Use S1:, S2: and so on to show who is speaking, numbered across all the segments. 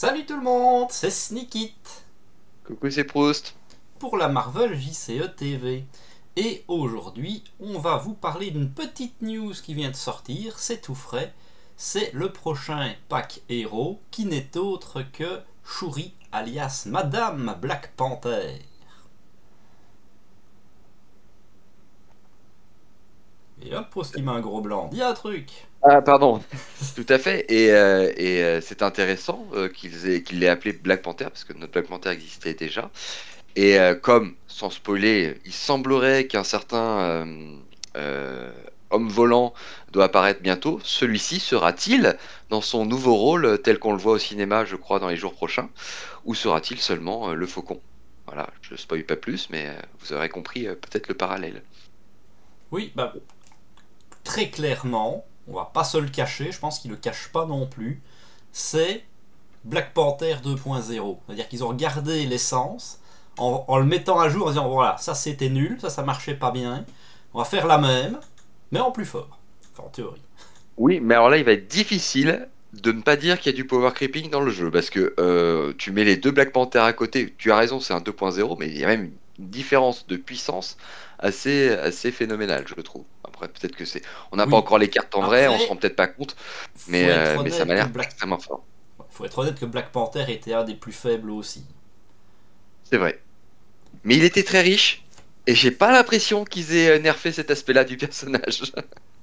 S1: Salut tout le monde, c'est Sneakit
S2: Coucou, c'est Proust.
S1: pour la Marvel JCE TV. Et aujourd'hui, on va vous parler d'une petite news qui vient de sortir, c'est tout frais. C'est le prochain pack héros qui n'est autre que Shuri alias Madame Black Panther. Et hop, Proust qui met un gros blanc, dis un truc.
S2: Ah, pardon. Tout à fait. C'est intéressant qu'il l'ait appelé Black Panther, parce que notre Black Panther existait déjà. Comme, sans spoiler, il semblerait qu'un certain homme volant doit apparaître bientôt, celui-ci sera-t-il dans son nouveau rôle tel qu'on le voit au cinéma, je crois, dans les jours prochains, ou sera-t-il seulement le Faucon? Voilà, je ne spoil pas plus, mais vous aurez compris peut-être le parallèle.
S1: Oui, bah très clairement, on va pas se le cacher, je pense qu'ils le cachent pas non plus, c'est Black Panther 2.0. C'est-à-dire qu'ils ont regardé l'essence en le mettant à jour en disant voilà, ça c'était nul, ça marchait pas bien, on va faire la même, mais en plus fort. Enfin, en théorie.
S2: Oui, mais alors là, il va être difficile de ne pas dire qu'il y a du power creeping dans le jeu, parce que tu mets les deux Black Panther à côté, tu as raison, c'est un 2.0, mais il y a même une différence de puissance assez phénoménale, je trouve. Après, peut-être que c'est... On n'a pas
S1: Oui.
S2: encore les cartes en vrai, on se rend
S1: Après,
S2: peut-être pas compte,
S1: faut être
S2: mais ça m'a
S1: honnête que
S2: l'air
S1: Black,
S2: extrêmement fort.
S1: faut être honnête que Black Panther était un des plus faibles aussi.
S2: C'est vrai. Mais il était très riche, et j'ai pas l'impression qu'ils aient nerfé cet aspect-là du personnage.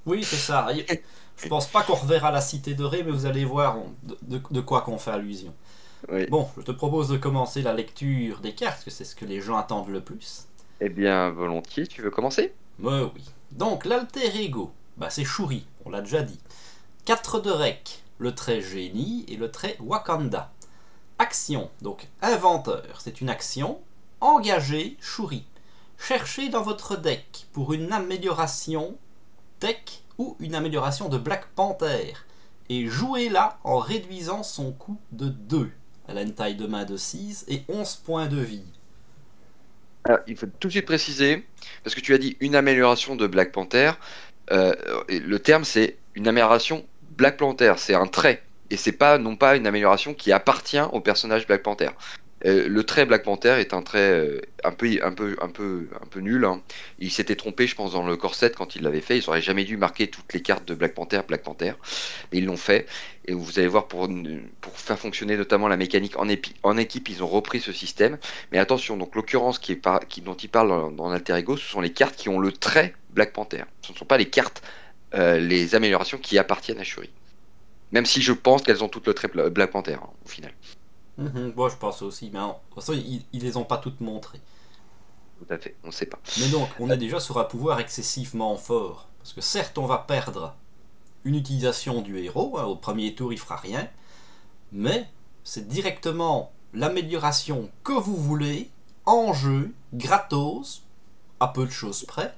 S1: Oui, c'est ça. Je pense pas qu'on reverra la cité dorée, mais vous allez voir de quoi qu'on fait allusion.
S2: Oui.
S1: Bon, je te propose de commencer la lecture des cartes, que c'est ce que les gens attendent le plus.
S2: Eh bien, volontiers, tu veux commencer?
S1: Mais oui. Donc, l'alter ego, bah, c'est Shuri, on l'a déjà dit. 4 de rec, le trait génie et le trait Wakanda. Action, donc inventeur, c'est une action. Engagez Shuri. Cherchez dans votre deck pour une amélioration tech ou une amélioration de Black Panther. Et jouez-la en réduisant son coût de 2. Elle a une taille de main de 6 et 11 points de vie.
S2: Alors, il faut tout de suite préciser, parce que tu as dit une amélioration de Black Panther. Et le terme, c'est une amélioration Black Panther, c'est un trait. Et c'est pas non pas une amélioration qui appartient au personnage Black Panther. Le trait Black Panther est un trait un peu nul, hein. Il s'était trompé, je pense, dans le corset quand il l'avait fait. Ils auraient jamais dû marquer toutes les cartes de Black Panther, Black Panther. Mais ils l'ont fait. Et vous allez voir, pour faire fonctionner notamment la mécanique en équipe, ils ont repris ce système. Mais attention, donc l'occurrence dont il parle dans Alter Ego, ce sont les cartes qui ont le trait Black Panther. Ce ne sont pas les cartes, les améliorations qui appartiennent à Shuri. Même si je pense qu'elles ont toutes le trait Black Panther, hein, au final.
S1: Moi je pense aussi, mais de toute façon ils les ont pas toutes montrées.
S2: Tout à fait, on ne sait pas.
S1: Mais donc on est déjà sur un pouvoir excessivement fort. Parce que certes on va perdre une utilisation du héros, hein, au premier tour il fera rien, mais c'est directement l'amélioration que vous voulez, en jeu, gratos, à peu de choses près.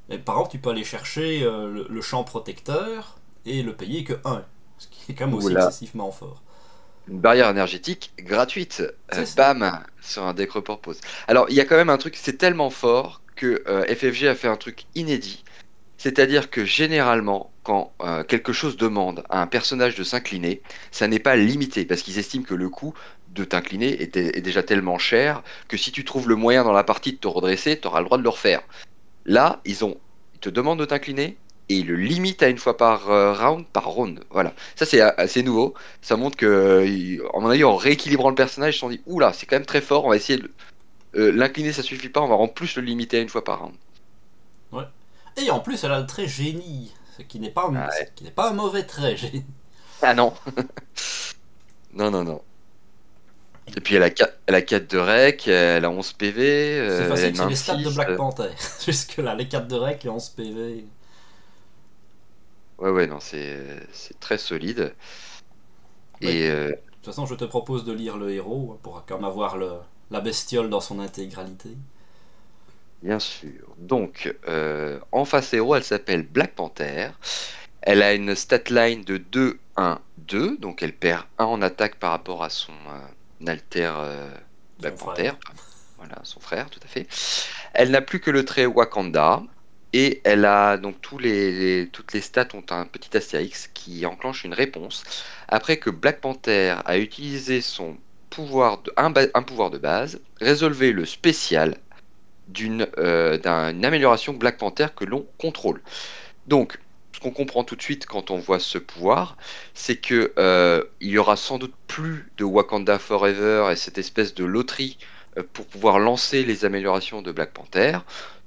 S1: Et par exemple tu peux aller chercher le champ protecteur et le payer que 1, ce qui est quand même aussi
S2: Voilà.
S1: excessivement fort.
S2: Une barrière énergétique gratuite.
S1: C'est ça.
S2: Bam, sur un deck report pause. Alors, il y a quand même un truc, c'est tellement fort que FFG a fait un truc inédit. C'est-à-dire que généralement, quand quelque chose demande à un personnage de s'incliner, ça n'est pas limité, parce qu'ils estiment que le coût de t'incliner est déjà tellement cher que si tu trouves le moyen dans la partie de te redresser, tu auras le droit de le refaire. Là, ils te demandent de t'incliner et ils le limitent à une fois par round, par round. Voilà. Ça, c'est assez nouveau. Ça montre que, en mon avis, en rééquilibrant le personnage, ils se sont dit, oula, c'est quand même très fort, on va essayer de l'incliner, ça suffit pas, on va en plus le limiter à une fois par round.
S1: Ouais. Et en plus, elle a le trait génie,
S2: Ah,
S1: ce
S2: ouais.
S1: qui n'est pas un mauvais trait, génie.
S2: Ah non, non, non, non. Et puis elle a 4 de rec, elle a 11 PV,
S1: C'est
S2: elle a
S1: facile,
S2: une
S1: c'est
S2: main
S1: les
S2: de
S1: stats de
S2: 6.
S1: Black Panther. Jusque-là, les 4 de rec, les 11 PV.
S2: Ouais, ouais, non, c'est très solide.
S1: Bah
S2: Et
S1: écoute, de toute façon, je te propose de lire le héros hein, pour quand même avoir la bestiole dans son intégralité.
S2: bien sûr. Donc, en face héros, elle s'appelle Black Panther. Elle a une statline de 2-1-2, donc elle perd 1 en attaque par rapport à son alter
S1: Son
S2: Black Panther.
S1: frère.
S2: Voilà, son frère, tout à fait. Elle n'a plus que le trait Wakanda. Et elle a donc toutes les stats ont un petit astérix qui enclenche une réponse après que Black Panther a utilisé son un pouvoir de base, résolvez le spécial d'une amélioration Black Panther que l'on contrôle. Donc, ce qu'on comprend tout de suite quand on voit ce pouvoir, c'est que il y aura sans doute plus de Wakanda Forever et cette espèce de loterie pour pouvoir lancer les améliorations de Black Panther.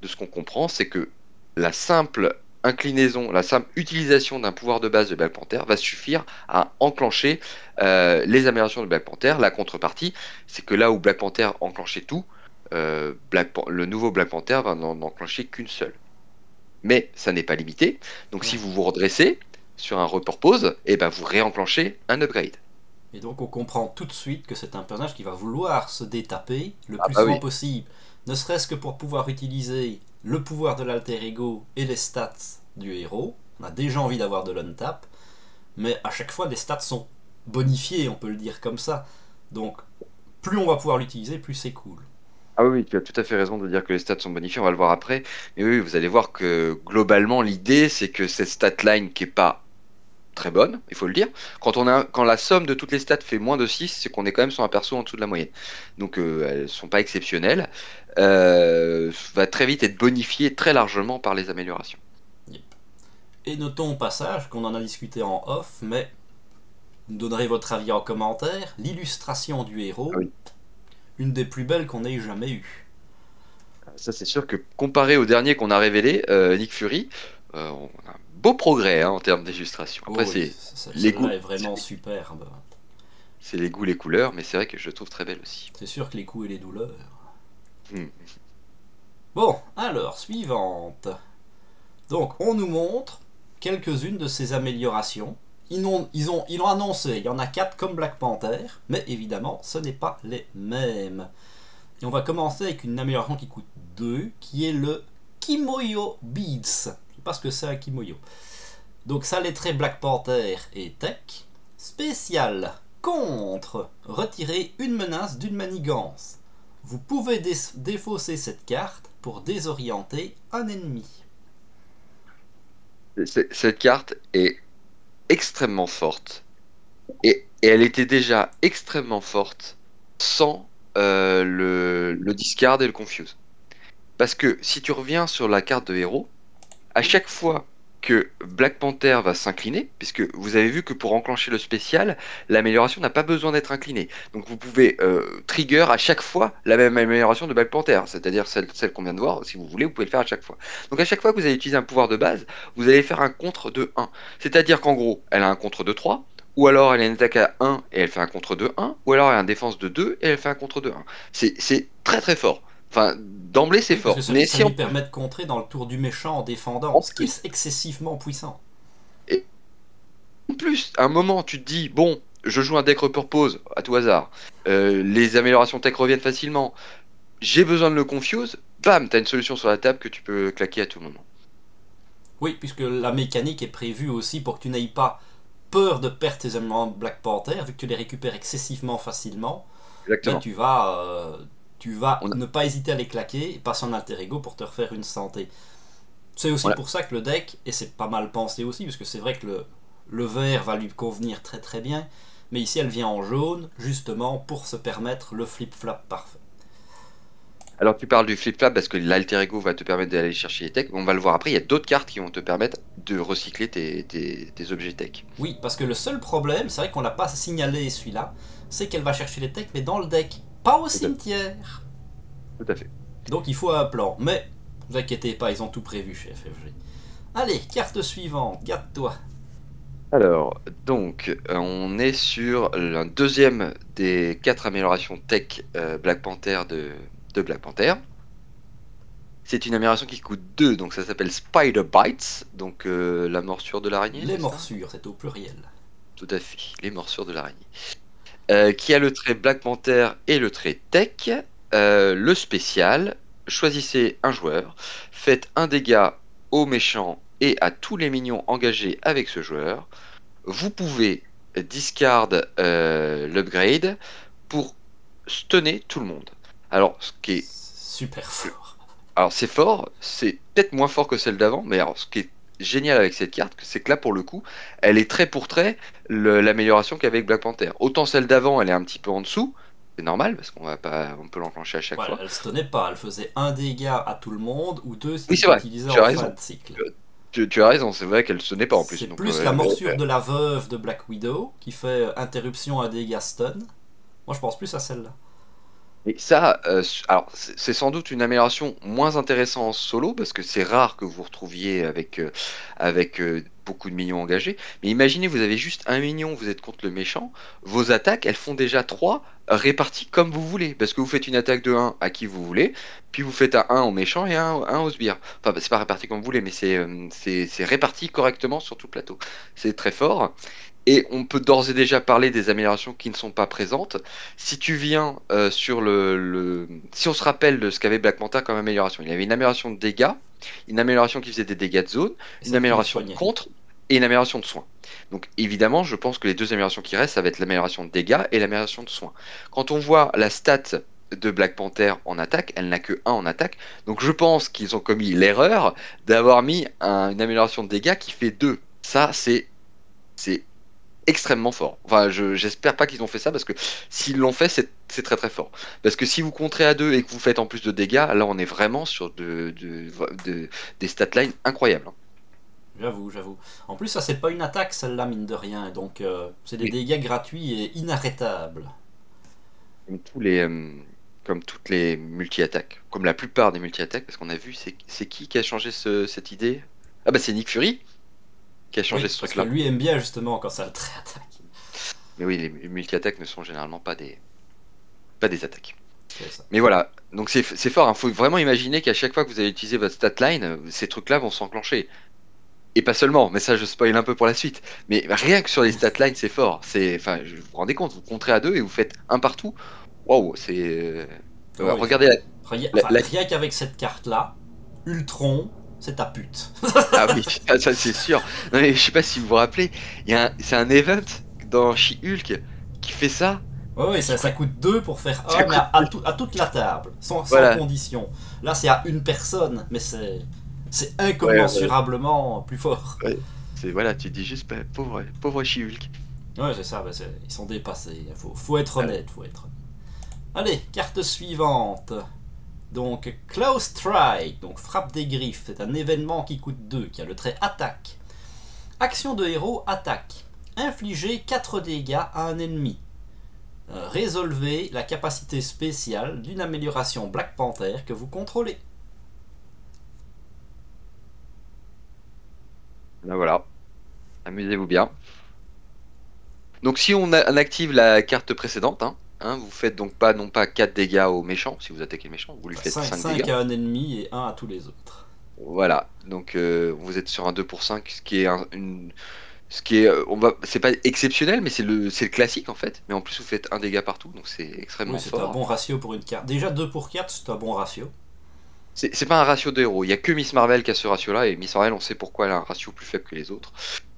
S2: De ce qu'on comprend, c'est que la simple inclinaison, la simple utilisation d'un pouvoir de base de Black Panther va suffire à enclencher les améliorations de Black Panther. La contrepartie, c'est que là où Black Panther enclenchait tout, le nouveau Black Panther va n'en enclencher qu'une seule. Mais ça n'est pas limité. Donc si
S1: Ouais.
S2: vous vous redressez sur un report pause, et ben vous réenclenchez un upgrade.
S1: Et donc on comprend tout de suite que c'est un personnage qui va vouloir se détaper le
S2: Ah
S1: plus
S2: bah
S1: souvent
S2: oui,
S1: possible, ne serait-ce que pour pouvoir utiliser le pouvoir de l'alter ego et les stats du héros. On a déjà envie d'avoir de l'untap, mais à chaque fois les stats sont bonifiées, on peut le dire comme ça. Donc plus on va pouvoir l'utiliser, plus c'est cool.
S2: ah oui, tu as tout à fait raison de dire que les stats sont bonifiées, on va le voir après. Mais oui, vous allez voir que globalement, l'idée, c'est que cette stat line qui est pas très bonne, il faut le dire, quand la somme de toutes les stats fait moins de 6, c'est qu'on est quand même sur un perso en dessous de la moyenne. Donc elles sont pas exceptionnelles. Va très vite être bonifiée très largement par les améliorations.
S1: Yep. Et notons au passage qu'on en a discuté en off, mais vous me donnerez votre avis en commentaire, l'illustration du
S2: Ah
S1: héros,
S2: oui.
S1: une des plus belles qu'on ait jamais eues.
S2: Ça, c'est sûr que comparé au dernier qu'on a révélé, Nick Fury, on a un beau progrès hein, en termes d'illustration. Après,
S1: Oh oui,
S2: c'est les
S1: celle-là
S2: goûts,
S1: est vraiment superbe.
S2: c'est les goûts, les couleurs, mais c'est vrai que je le trouve très belle aussi.
S1: C'est sûr que les coups et les douleurs.
S2: Hmm.
S1: Bon, alors, suivante. Donc, on nous montre quelques-unes de ces améliorations. Ils l'ont annoncé, il y en a 4 comme Black Panther, mais évidemment, ce n'est pas les mêmes. Et on va commencer avec une amélioration qui coûte 2, qui est le Kimoyo Beads. Je sais pas ce que c'est un Kimoyo. Donc ça les traits Black Panther et Tech. Spécial contre retirer une menace d'une manigance. Vous pouvez défausser cette carte pour désorienter un ennemi.
S2: Cette carte est extrêmement forte et elle était déjà extrêmement forte sans le discard et le confuse. Parce que si tu reviens sur la carte de héros, à chaque fois que Black Panther va s'incliner, puisque vous avez vu que pour enclencher le spécial, l'amélioration n'a pas besoin d'être inclinée. Donc vous pouvez trigger à chaque fois la même amélioration de Black Panther, c'est-à-dire celle qu'on vient de voir, si vous voulez, vous pouvez le faire à chaque fois. Donc à chaque fois que vous allez utiliser un pouvoir de base, vous allez faire un contre de 1. C'est-à-dire qu'en gros, elle a un contre de 3, ou alors elle a une attaque à 1 et elle fait un contre de 1, ou alors elle a une défense de 2 et elle fait un contre de 1. C'est très très fort. Enfin, d'emblée c'est
S1: Oui, parce que
S2: fort. Mais
S1: ça
S2: si
S1: lui
S2: en plus,
S1: permet de contrer dans le tour du méchant en défendant,
S2: en
S1: ce qui
S2: plus
S1: est excessivement puissant.
S2: et en plus, à un moment, tu te dis, bon, je joue un deck repurpose à tout hasard, les améliorations tech reviennent facilement, j'ai besoin de le confuse, bam, t'as une solution sur la table que tu peux claquer à tout moment.
S1: Oui, puisque la mécanique est prévue aussi pour que tu n'aies pas peur de perdre tes éléments Black Panther, vu que tu les récupères excessivement facilement. Ben,
S2: Exactement.
S1: tu vas
S2: On a,
S1: ne pas hésiter à les claquer et passer en alter ego pour te refaire une santé. C'est aussi
S2: on a-
S1: pour ça que le deck, et c'est pas mal pensé aussi, parce que c'est vrai que le vert va lui convenir très très bien, mais ici elle vient en jaune, justement pour se permettre le flip-flap parfait.
S2: Alors tu parles du flip-flap parce que l'alter ego va te permettre d'aller chercher les techs, on va le voir après, il y a d'autres cartes qui vont te permettre de recycler tes objets tech.
S1: Oui, parce que le seul problème, c'est vrai qu'on l'a pas signalé celui-là, c'est qu'elle va chercher les techs, mais dans le deck, pas au
S2: Tout à fait.
S1: cimetière.
S2: Tout à fait.
S1: Donc il faut un plan, mais ne vous inquiétez pas, ils ont tout prévu chez FFG. Allez, carte suivante, garde-toi.
S2: Alors, donc, on est sur la deuxième des quatre améliorations tech Black Panther de Black Panther. C'est une amélioration qui coûte 2, donc ça s'appelle Spider Bites, donc la morsure de l'araignée,
S1: Les
S2: c'est ça?
S1: morsures, c'est au pluriel.
S2: Tout à fait, les morsures de l'araignée. Qui a le trait Black Panther et le trait Tech. Le spécial, choisissez un joueur, faites un dégât aux méchants et à tous les minions engagés avec ce joueur. Vous pouvez discard l'upgrade pour stunner tout le monde. Alors, ce qui est
S1: Super fort.
S2: Alors c'est fort, c'est peut-être moins fort que celle d'avant, mais alors ce qui est génial avec cette carte, c'est que là pour le coup, elle est trait pour trait l'amélioration qu'avec Black Panther. Autant celle d'avant, elle est un petit peu en dessous, c'est normal parce qu'on va pas, on peut l'enclencher à chaque
S1: Voilà,
S2: fois.
S1: elle se tenait pas, elle faisait un dégât à tout le monde ou deux si
S2: Oui,
S1: tu
S2: c'est vrai,
S1: l'utilisais
S2: tu
S1: en
S2: as
S1: fin
S2: raison.
S1: de cycle.
S2: Tu as raison, c'est vrai qu'elle se n'est pas en
S1: C'est
S2: plus. Donc,
S1: plus la morsure de la veuve de Black Widow qui fait interruption à dégâts stun. Moi je pense plus à celle-là.
S2: et ça, alors c'est sans doute une amélioration moins intéressante en solo parce que c'est rare que vous retrouviez avec beaucoup de minions engagés. Mais imaginez, vous avez juste un mignon, vous êtes contre le méchant, vos attaques, elles font déjà 3 réparties comme vous voulez. Parce que vous faites une attaque de un à qui vous voulez, puis vous faites un au méchant et un au sbire. Enfin, c'est pas réparti comme vous voulez, mais c'est réparti correctement sur tout le plateau. C'est très fort. Et on peut d'ores et déjà parler des améliorations qui ne sont pas présentes. Si tu viens sur Si on se rappelle de ce qu'avait Black Manta comme amélioration, il y avait une amélioration de dégâts, une amélioration qui faisait des dégâts de zone,
S1: Et
S2: une
S1: celle qui les
S2: amélioration de
S1: soignait.
S2: contre et une amélioration de soins. Donc évidemment, je pense que les deux améliorations qui restent, ça va être l'amélioration de dégâts et l'amélioration de soins. Quand on voit la stat de Black Panther en attaque, elle n'a que 1 en attaque. Donc je pense qu'ils ont commis l'erreur d'avoir mis une amélioration de dégâts qui fait 2. Ça, c'est extrêmement fort. Enfin, j'espère pas qu'ils ont fait ça parce que s'ils l'ont fait, c'est très très fort. Parce que si vous contrez à 2 et que vous faites en plus de dégâts, là on est vraiment sur des statlines incroyables, hein.
S1: J'avoue, j'avoue. En plus, ça c'est pas une attaque celle-là, mine de rien. Donc c'est des
S2: Mais
S1: dégâts gratuits et inarrêtables.
S2: comme comme toutes les multi-attaques, comme la plupart des multi-attaques, parce qu'on a vu, c'est qui a changé cette idée? Ah bah c'est Nick Fury qui a changé
S1: Oui,
S2: ce
S1: parce que
S2: truc-là.
S1: lui aime bien justement quand ça le attaque.
S2: Mais oui, les multi-attaques ne sont généralement pas des attaques.
S1: C'est ça.
S2: Mais voilà, donc c'est fort, il faut vraiment imaginer qu'à chaque fois que vous allez utiliser votre statline, ces trucs-là vont s'enclencher. Et pas seulement, mais ça je spoil un peu pour la suite. Mais rien que sur les statlines, c'est fort. Enfin, vous vous rendez compte, vous compterez à 2 et vous faites un partout. Waouh,
S1: Oh oui.
S2: regardez
S1: Enfin, rien qu'avec cette carte-là, Ultron, c'est ta pute.
S2: Ah oui, ça c'est sûr. Non mais je sais pas si vous vous rappelez, c'est un event dans She-Hulk qui fait ça,
S1: Oui, oui,
S2: qui
S1: ça
S2: coûte,
S1: coûte 2 pour faire
S2: ça
S1: un, mais
S2: coûte.
S1: à toute la table, sans
S2: Voilà.
S1: condition. Là, c'est à une personne, mais c'est
S2: Ouais, ouais,
S1: incommensurablement plus fort.
S2: ouais. Voilà, tu dis juste, bah, pauvre She-Hulk.
S1: Ouais, c'est ça, ils sont dépassés. Faut être
S2: Ah ouais.
S1: honnête, faut être honnête. Allez, carte suivante. Donc, Close Strike, donc frappe des griffes, c'est un événement qui coûte 2, qui a le trait attaque. Action de héros, attaque. Infligez 4 dégâts à un ennemi. Résolvez la capacité spéciale d'une amélioration Black Panther que vous contrôlez.
S2: Ben voilà, amusez-vous bien. Donc si on active la carte précédente, vous faites donc pas non pas 4 dégâts au méchant, si vous attaquez le méchant, vous lui faites 5
S1: 5
S2: dégâts.
S1: à un ennemi et 1 à tous les autres.
S2: Voilà, donc vous êtes sur un 2 pour 5, ce qui est ce qui est c'est pas exceptionnel, mais c'est le classique en fait. Mais en plus vous faites un dégât partout, donc c'est
S1: Oui,
S2: extrêmement
S1: c'est un
S2: fort.
S1: bon ratio pour une carte. Déjà 2 pour 4, c'est un bon ratio.
S2: C'est pas un ratio de héros, il y a que Miss Marvel qui a ce ratio-là, et Miss Marvel on sait pourquoi elle a un ratio plus faible que les autres.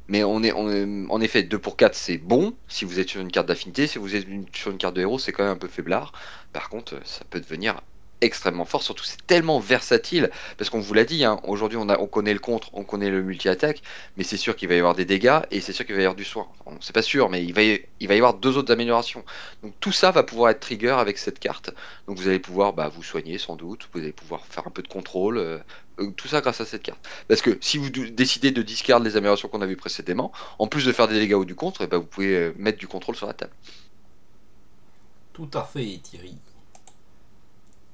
S2: Mais en effet, 2 pour 4 c'est bon si vous êtes sur une carte d'affinité. Si vous êtes sur une carte de héros, c'est quand même un peu faiblard. Par contre, ça peut devenir extrêmement fort. Surtout, c'est tellement versatile. Parce qu'on vous l'a dit, aujourd'hui, on connaît le contre, on connaît le multi-attaque. Mais c'est sûr qu'il va y avoir des dégâts et c'est sûr qu'il va y avoir du soin. Enfin, c'est pas sûr, mais il va y avoir deux autres améliorations. Donc tout ça va pouvoir être trigger avec cette carte. Donc vous allez pouvoir vous soigner sans doute. Vous allez pouvoir faire un peu de contrôle. Tout ça grâce à cette carte. Parce que si vous décidez de discard les améliorations qu'on a vues précédemment, en plus de faire des dégâts ou du contre, vous pouvez mettre du contrôle sur la table.
S1: Tout à fait, Thierry.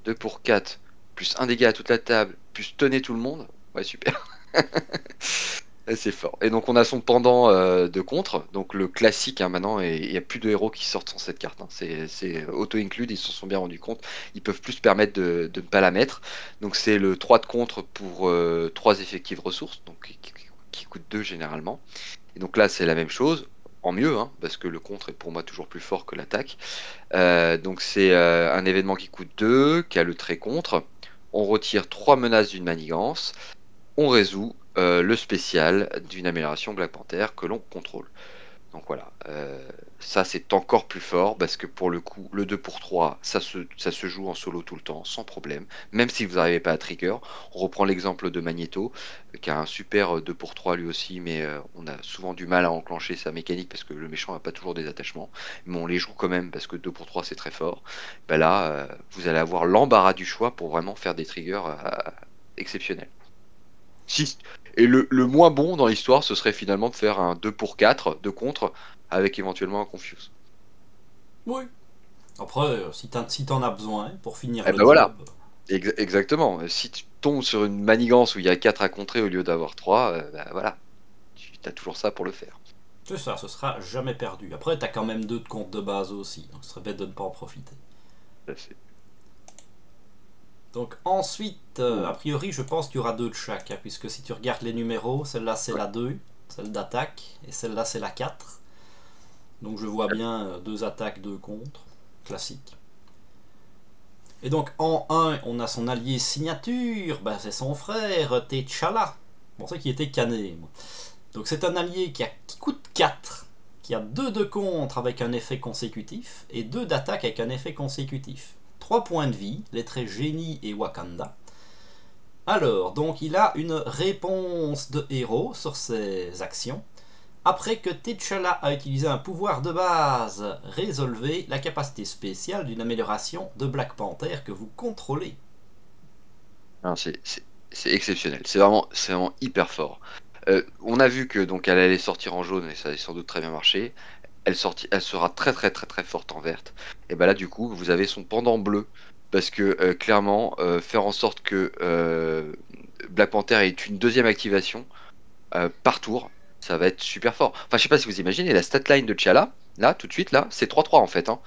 S2: 2 pour 4, plus un dégât à toute la table, plus tenez tout le monde. Ouais, super. C'est fort. Et donc on a son pendant de contre, donc le classique maintenant, et il n'y a plus de héros qui sortent sans cette carte. C'est auto-include, ils se sont bien rendus compte. Ils peuvent plus se permettre de ne pas la mettre. Donc c'est le 3 de contre pour 3 effectives ressources, donc qui coûte 2 généralement. Et donc là c'est la même chose, en mieux, parce que le contre est pour moi toujours plus fort que l'attaque. Donc c'est un événement qui coûte 2, qui a le trait contre. On retire 3 menaces d'une manigance. On résout le spécial d'une amélioration Black Panther que l'on contrôle. Donc voilà, ça c'est encore plus fort parce que pour le coup, le 2 pour 3, ça se joue en solo tout le temps, sans problème. Même si vous n'arrivez pas à trigger. On reprend l'exemple de Magneto, qui a un super 2 pour 3 lui aussi, mais on a souvent du mal à enclencher sa mécanique parce que le méchant n'a pas toujours des attachements. Mais on les joue quand même parce que 2 pour 3 c'est très fort. Ben là, vous allez avoir l'embarras du choix pour vraiment faire des triggers exceptionnels. Si. Et le moins bon dans l'histoire, ce serait finalement de faire un 2 pour 4 de contre avec éventuellement un Confuse.
S1: Oui. Après, si t'en as besoin pour finir
S2: Et
S1: le
S2: ben voilà,
S1: job,
S2: exactement. Si tu tombes sur une manigance où il y a 4 à contrer au lieu d'avoir 3, ben voilà, tu as toujours ça pour le faire.
S1: c'est ça, ce sera jamais perdu. Après, t'as quand même 2 de compte de base aussi, donc ce serait bête de ne pas en profiter.
S2: Ça, c'est-
S1: Donc ensuite, a priori, je pense qu'il y aura 2 de chaque, hein, puisque si tu regardes les numéros, celle-là c'est
S2: Ouais.
S1: la 2, celle d'attaque, et celle-là c'est la 4. Donc je vois bien 2 attaques, 2 contre, classique. Et donc en 1, on a son allié signature, bah, c'est son frère T'Challa. Bon, c'est qui était cané. Moi. Donc c'est un allié qui coûte 4, qui a 2 de contre avec un effet consécutif, et 2 d'attaque avec un effet consécutif. 3 points de vie, les traits génie et Wakanda. Alors, donc il a une réponse de héros sur ses actions. Après que T'Challa a utilisé un pouvoir de base, résolvez la capacité spéciale d'une amélioration de Black Panther que vous contrôlez.
S2: Non, c'est exceptionnel. C'est vraiment hyper fort. On a vu que donc elle allait sortir en jaune et ça a sans doute très bien marché. Elle sera très très très très forte en verte. Et ben là du coup vous avez son pendant bleu parce que clairement faire en sorte que Black Panther ait une deuxième activation par tour, ça va être super fort. Enfin je sais pas si vous imaginez la statline de T'Challa là tout de suite là c'est 3-3 en fait, hein.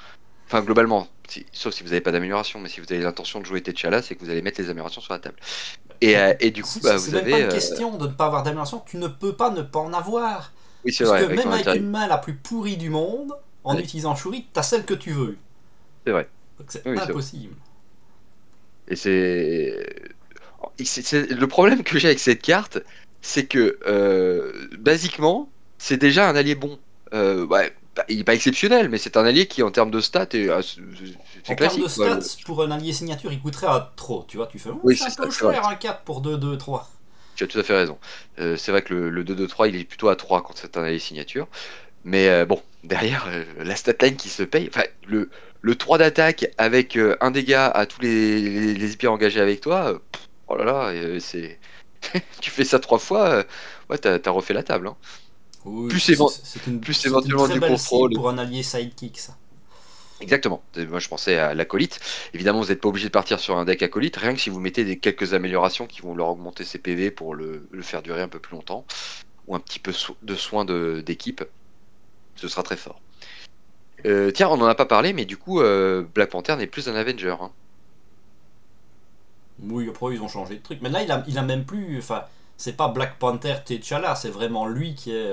S2: Enfin globalement, sauf si vous n'avez pas d'amélioration, mais si vous avez l'intention de jouer T'Challa, c'est que vous allez mettre les améliorations sur la table. Et du coup bah
S1: C'est
S2: vous
S1: même pas
S2: avez
S1: une question de ne pas avoir d'amélioration, tu ne peux pas en avoir.
S2: oui c'est
S1: Puisque
S2: vrai avec ton
S1: même avec une
S2: matériel.
S1: main la plus pourrie du monde, en
S2: Ouais,
S1: utilisant Shuri, t'as celle que tu veux.
S2: c'est vrai.
S1: Donc c'est
S2: Oui, c'est vrai.
S1: impossible.
S2: Et le problème que j'ai avec cette carte, c'est que basiquement, c'est déjà un allié bon. Ouais, il est pas exceptionnel, mais c'est un allié qui, en termes de stats, c'est
S1: En termes de
S2: classique, quoi.
S1: stats, pour un allié signature, il coûterait à trop. Tu vois, tu fais, oh,
S2: Oui,
S1: c'est
S2: c'est
S1: un
S2: ça,
S1: peu
S2: c'est vrai.
S1: cher un 4 pour 2-2-3.
S2: Tu as tout à fait raison. C'est vrai que le 2-2-3, il est plutôt à 3 quand c'est un allié signature. Mais bon, derrière, la statline qui se paye, enfin, le 3 d'attaque avec un dégât à tous les hyper engagés avec toi, oh là là, c'est. Tu fais ça 3 fois, ouais, t'as refait la table, hein.
S1: Oui,
S2: Plus, évent- plus
S1: c'est une
S2: éventuellement
S1: très
S2: du
S1: belle cible
S2: contrôle.
S1: pour un allié sidekick, ça.
S2: Exactement. Moi, je pensais à l'acolyte. Évidemment, vous n'êtes pas obligé de partir sur un deck acolyte, rien que si vous mettez quelques améliorations qui vont leur augmenter ses PV pour le faire durer un peu plus longtemps, ou un petit peu de soin d'équipe, ce sera très fort. Tiens, on n'en a pas parlé, mais du coup, Black Panther n'est plus un Avenger, hein.
S1: Oui, après, ils ont changé de truc. Mais là, il a même plus. Enfin, c'est pas Black Panther T'Challa, c'est vraiment lui qui est.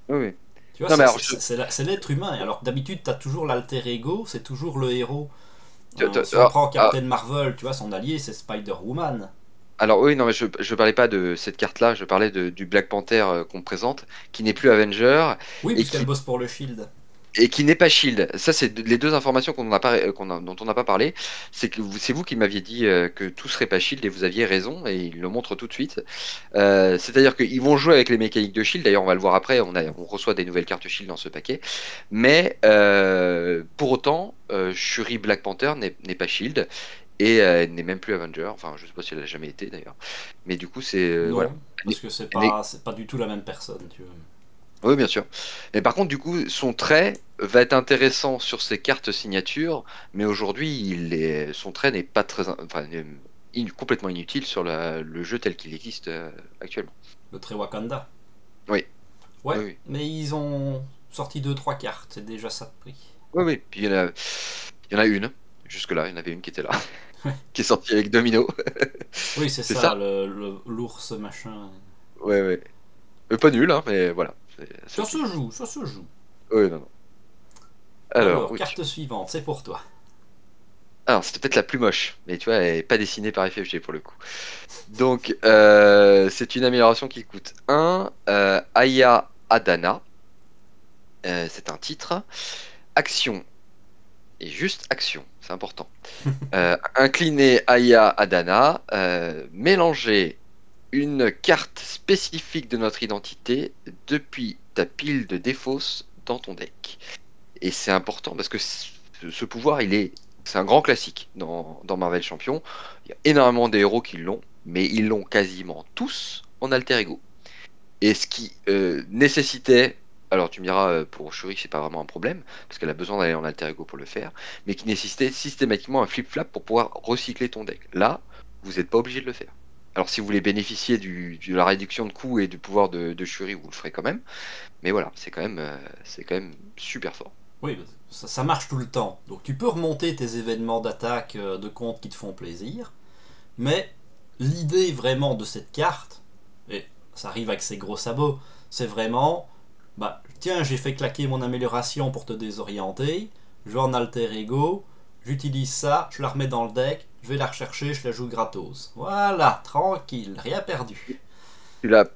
S2: Oui, oui.
S1: Tu vois,
S2: Non, mais alors,
S1: c'est l'être humain. Alors que d'habitude, t'as toujours l'alter ego, c'est toujours le héros. Si on
S2: ah,
S1: prend
S2: ah,
S1: Captain Marvel, tu vois, son allié, c'est Spider-Woman.
S2: alors oui, non, mais je parlais pas de cette carte-là, je parlais du Black Panther qu'on présente, qui n'est plus Avenger
S1: Oui,
S2: et
S1: puisqu'elle
S2: qui
S1: bosse pour le Shield.
S2: et qui n'est pas Shield. Ça, c'est les deux informations dont on n'a pas parlé. C'est que c'est vous qui m'aviez dit que tout serait pas Shield et vous aviez raison et il le montre tout de suite. C'est-à-dire qu'ils vont jouer avec les mécaniques de Shield. D'ailleurs, on va le voir après. On reçoit des nouvelles cartes Shield dans ce paquet. Mais pour autant, Shuri Black Panther n'est pas Shield et n'est même plus Avenger. Enfin, je sais pas si elle a jamais été d'ailleurs. Mais du coup, c'est voilà.
S1: Non,
S2: Elle
S1: parce
S2: est-
S1: que
S2: elle est-
S1: c'est pas du tout la même personne, tu vois.
S2: Oui, bien sûr. Mais par contre, du coup, son trait va être intéressant sur ses cartes signatures, mais aujourd'hui, son trait n'est pas très, enfin, complètement inutile sur le jeu tel qu'il existe actuellement.
S1: Le trait Wakanda.
S2: Oui,
S1: Ouais,
S2: oui, oui.
S1: mais ils ont sorti deux trois cartes, c'est déjà ça de prix.
S2: Oui, oui. Puis il y en a une. Jusque-là, il y en avait une qui était là, qui est sortie avec Domino.
S1: Oui, c'est
S2: C'est ça?
S1: ça, l'ours machin.
S2: Ouais, ouais. Pas nul, hein, mais voilà. C'est
S1: Ça
S2: ok.
S1: se joue, ça se joue.
S2: Oui, non, non. Alors,
S1: Alors,
S2: oui.
S1: carte suivante, c'est pour toi.
S2: Alors, c'était peut-être la plus moche, mais tu vois, elle n'est pas dessinée par FFG pour le coup. Donc, c'est une amélioration qui coûte 1. Aya Adana. C'est un titre. Action. Et juste action, c'est important. Incliner Aya Adana. Mélanger une carte spécifique de notre identité depuis ta pile de défausse dans ton deck. Et c'est important parce que ce pouvoir, c'est un grand classique dans Marvel Champion. Il y a énormément de héros qui l'ont, mais ils l'ont quasiment tous en alter ego. Et ce qui nécessitait, alors tu me diras pour Shuri c'est pas vraiment un problème, parce qu'elle a besoin d'aller en alter ego pour le faire, mais qui nécessitait systématiquement un flip-flap pour pouvoir recycler ton deck. Là, vous n'êtes pas obligé de le faire. Alors si vous voulez bénéficier de la réduction de coûts et du pouvoir de Shuri, vous le ferez quand même. Mais voilà, c'est quand même super fort.
S1: Oui, ça marche tout le temps. Donc tu peux remonter tes événements d'attaque de compte qui te font plaisir, mais l'idée vraiment de cette carte, et ça arrive avec ses gros sabots, c'est vraiment, bah tiens, j'ai fait claquer mon amélioration pour te désorienter, je vais en alter ego, j'utilise ça, je la remets dans le deck, je vais la rechercher, je la joue gratos. Voilà, tranquille, rien perdu.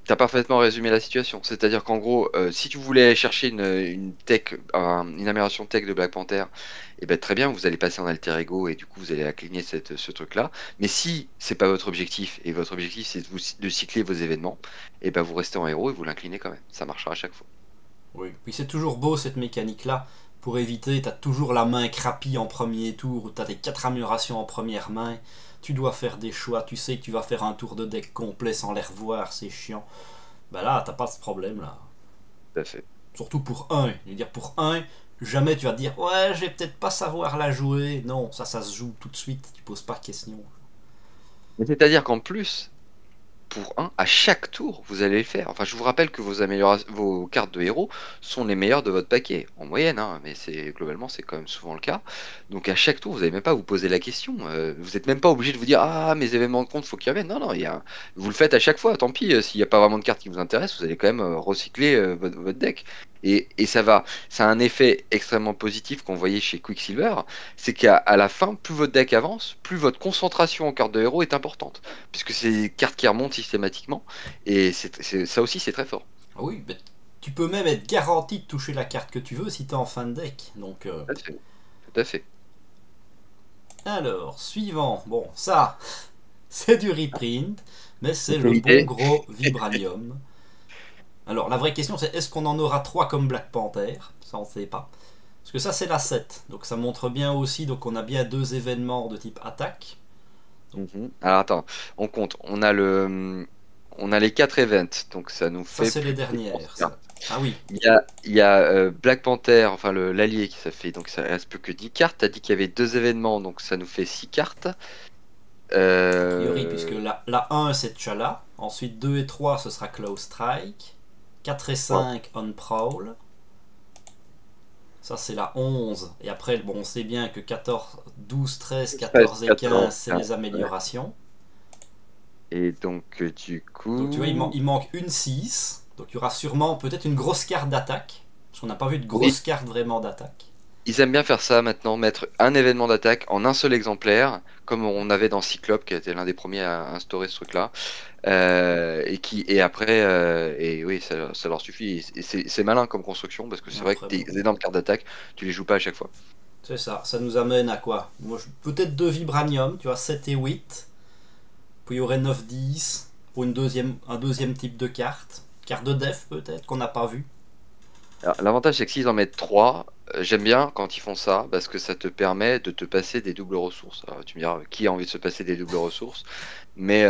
S2: T'as parfaitement résumé la situation. C'est-à-dire qu'en gros, si tu voulais chercher une tech, une amélioration tech de Black Panther, eh ben, très bien, vous allez passer en alter ego et du coup vous allez incliner ce truc-là. Mais si c'est pas votre objectif et votre objectif c'est de cycler vos événements, eh ben vous restez en héros et vous l'inclinez quand même. Ça marchera à chaque fois.
S1: Oui, puis c'est toujours beau cette mécanique-là. Pour éviter, t'as toujours la main crapie en premier tour, ou t'as tes 4 améliorations en première main. Tu dois faire des choix, tu sais que tu vas faire un tour de deck complet sans les revoir, c'est chiant. Bah là, t'as pas ce problème-là.
S2: Tout à fait.
S1: Surtout pour un. Je veux dire, pour un, jamais tu vas te dire ouais, je vais peut-être pas savoir la jouer. Non, ça se joue tout de suite, tu poses pas de questions.
S2: Mais c'est-à-dire qu'en plus, pour un, à chaque tour, vous allez le faire. Enfin, je vous rappelle que vos cartes de héros sont les meilleures de votre paquet, en moyenne, hein, mais globalement, c'est quand même souvent le cas. Donc à chaque tour, vous n'allez même pas vous poser la question. Vous n'êtes même pas obligé de vous dire ah, mes événements de compte, faut qu'ils reviennent. Non, non, vous le faites à chaque fois. Tant pis, s'il n'y a pas vraiment de cartes qui vous intéressent, vous allez quand même recycler votre deck. Et ça a un effet extrêmement positif qu'on voyait chez Quicksilver, c'est qu'à la fin, plus votre deck avance, plus votre concentration en cartes de héros est importante puisque c'est des cartes qui remontent systématiquement, et ça aussi c'est très fort.
S1: Ah oui, bah, tu peux même être garanti de toucher la carte que tu veux si t'es en fin de deck. Donc,
S2: Tout à fait. Tout à fait.
S1: alors, suivant. Bon, ça, c'est du reprint, mais c'est
S2: Quelle
S1: le bon
S2: idée.
S1: gros Vibranium. Alors, la vraie question, c'est est-ce qu'on en aura 3 comme Black Panther? Ça, on ne sait pas. Parce que ça, c'est la 7. Donc, ça montre bien aussi. Donc, on a bien 2 événements de type attaque.
S2: Alors attends, on compte. On a les 4 events, donc ça nous
S1: Ça,
S2: fait
S1: c'est les
S2: plus de 11
S1: dernières. Ça.
S2: cartes.
S1: Ah oui.
S2: Il y a Black Panther, enfin l'allié qui ça fait, donc ça reste plus que 10 cartes. T'as dit qu'il y avait 2 événements, donc ça nous fait 6 cartes.
S1: A priori, puisque
S2: Euh,
S1: la 1, c'est T'Challa. Ensuite, 2 et 3, ce sera Close Strike. 4 et
S2: ouais,
S1: 5, On Prowl. Ça, c'est la 11. Et après, bon, on sait bien que 14, 12, 13,
S2: 13,
S1: 14 et
S2: 14,
S1: 15, c'est
S2: 15,
S1: les
S2: ouais.
S1: améliorations.
S2: Et donc du
S1: Donc, tu vois,
S2: coup,
S1: il manque une 6. Donc, il y aura sûrement peut-être une grosse carte d'attaque. Parce qu'on n'a pas vu de
S2: oui,
S1: grosse carte vraiment d'attaque.
S2: ils aiment bien faire ça maintenant, mettre un événement d'attaque en un seul exemplaire, comme on avait dans Cyclope, qui a été l'un des premiers à instaurer ce truc-là. Et après, et oui, ça leur suffit. Et c'est malin comme construction, parce que c'est vrai que
S1: Après,
S2: tes
S1: bon.
S2: énormes cartes d'attaque, tu les joues pas à chaque fois.
S1: C'est ça. Ça nous amène à quoi? Moi, peut-être 2 Vibranium, tu vois, 7 et 8. Puis il y aurait 9, 10 pour un deuxième type de carte. Carte de def peut-être qu'on n'a pas vu.
S2: Alors, l'avantage, c'est que s'ils en mettent 3, j'aime bien quand ils font ça, parce que ça te permet de te passer des doubles ressources. Alors, tu me diras, qui a envie de se passer des doubles ressources? Mais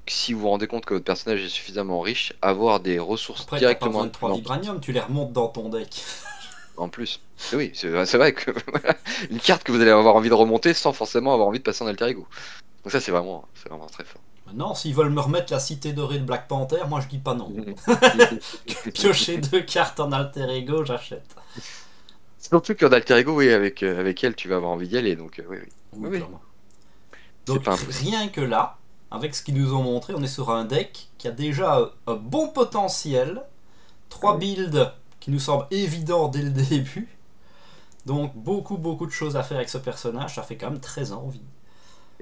S2: si vous vous rendez compte que votre personnage est suffisamment riche, avoir des ressources
S1: Après, t'as pas
S2: directement
S1: besoin de 3
S2: incluantes
S1: Vibranium, tu les remontes dans ton deck.
S2: en plus. Et oui, c'est vrai que voilà, une carte que vous allez avoir envie de remonter sans forcément avoir envie de passer en alter ego. Donc ça, c'est vraiment très fort.
S1: Maintenant, s'ils veulent me remettre la cité dorée de Black Panther, moi je dis pas non. Piocher 2 cartes en alter ego, j'achète.
S2: Surtout qu'en alter ego, oui, avec elle, tu vas avoir envie d'y aller. Donc oui, oui. Oui,
S1: Oui,
S2: oui,
S1: clairement.
S2: c'est
S1: Donc
S2: pas impossible.
S1: rien que là, avec ce qu'ils nous ont montré, on est sur un deck qui a déjà un bon potentiel.
S2: Ah
S1: 3
S2: oui.
S1: builds qui nous semblent évidents dès le début. Donc beaucoup de choses à faire avec ce personnage, ça fait quand même très envie.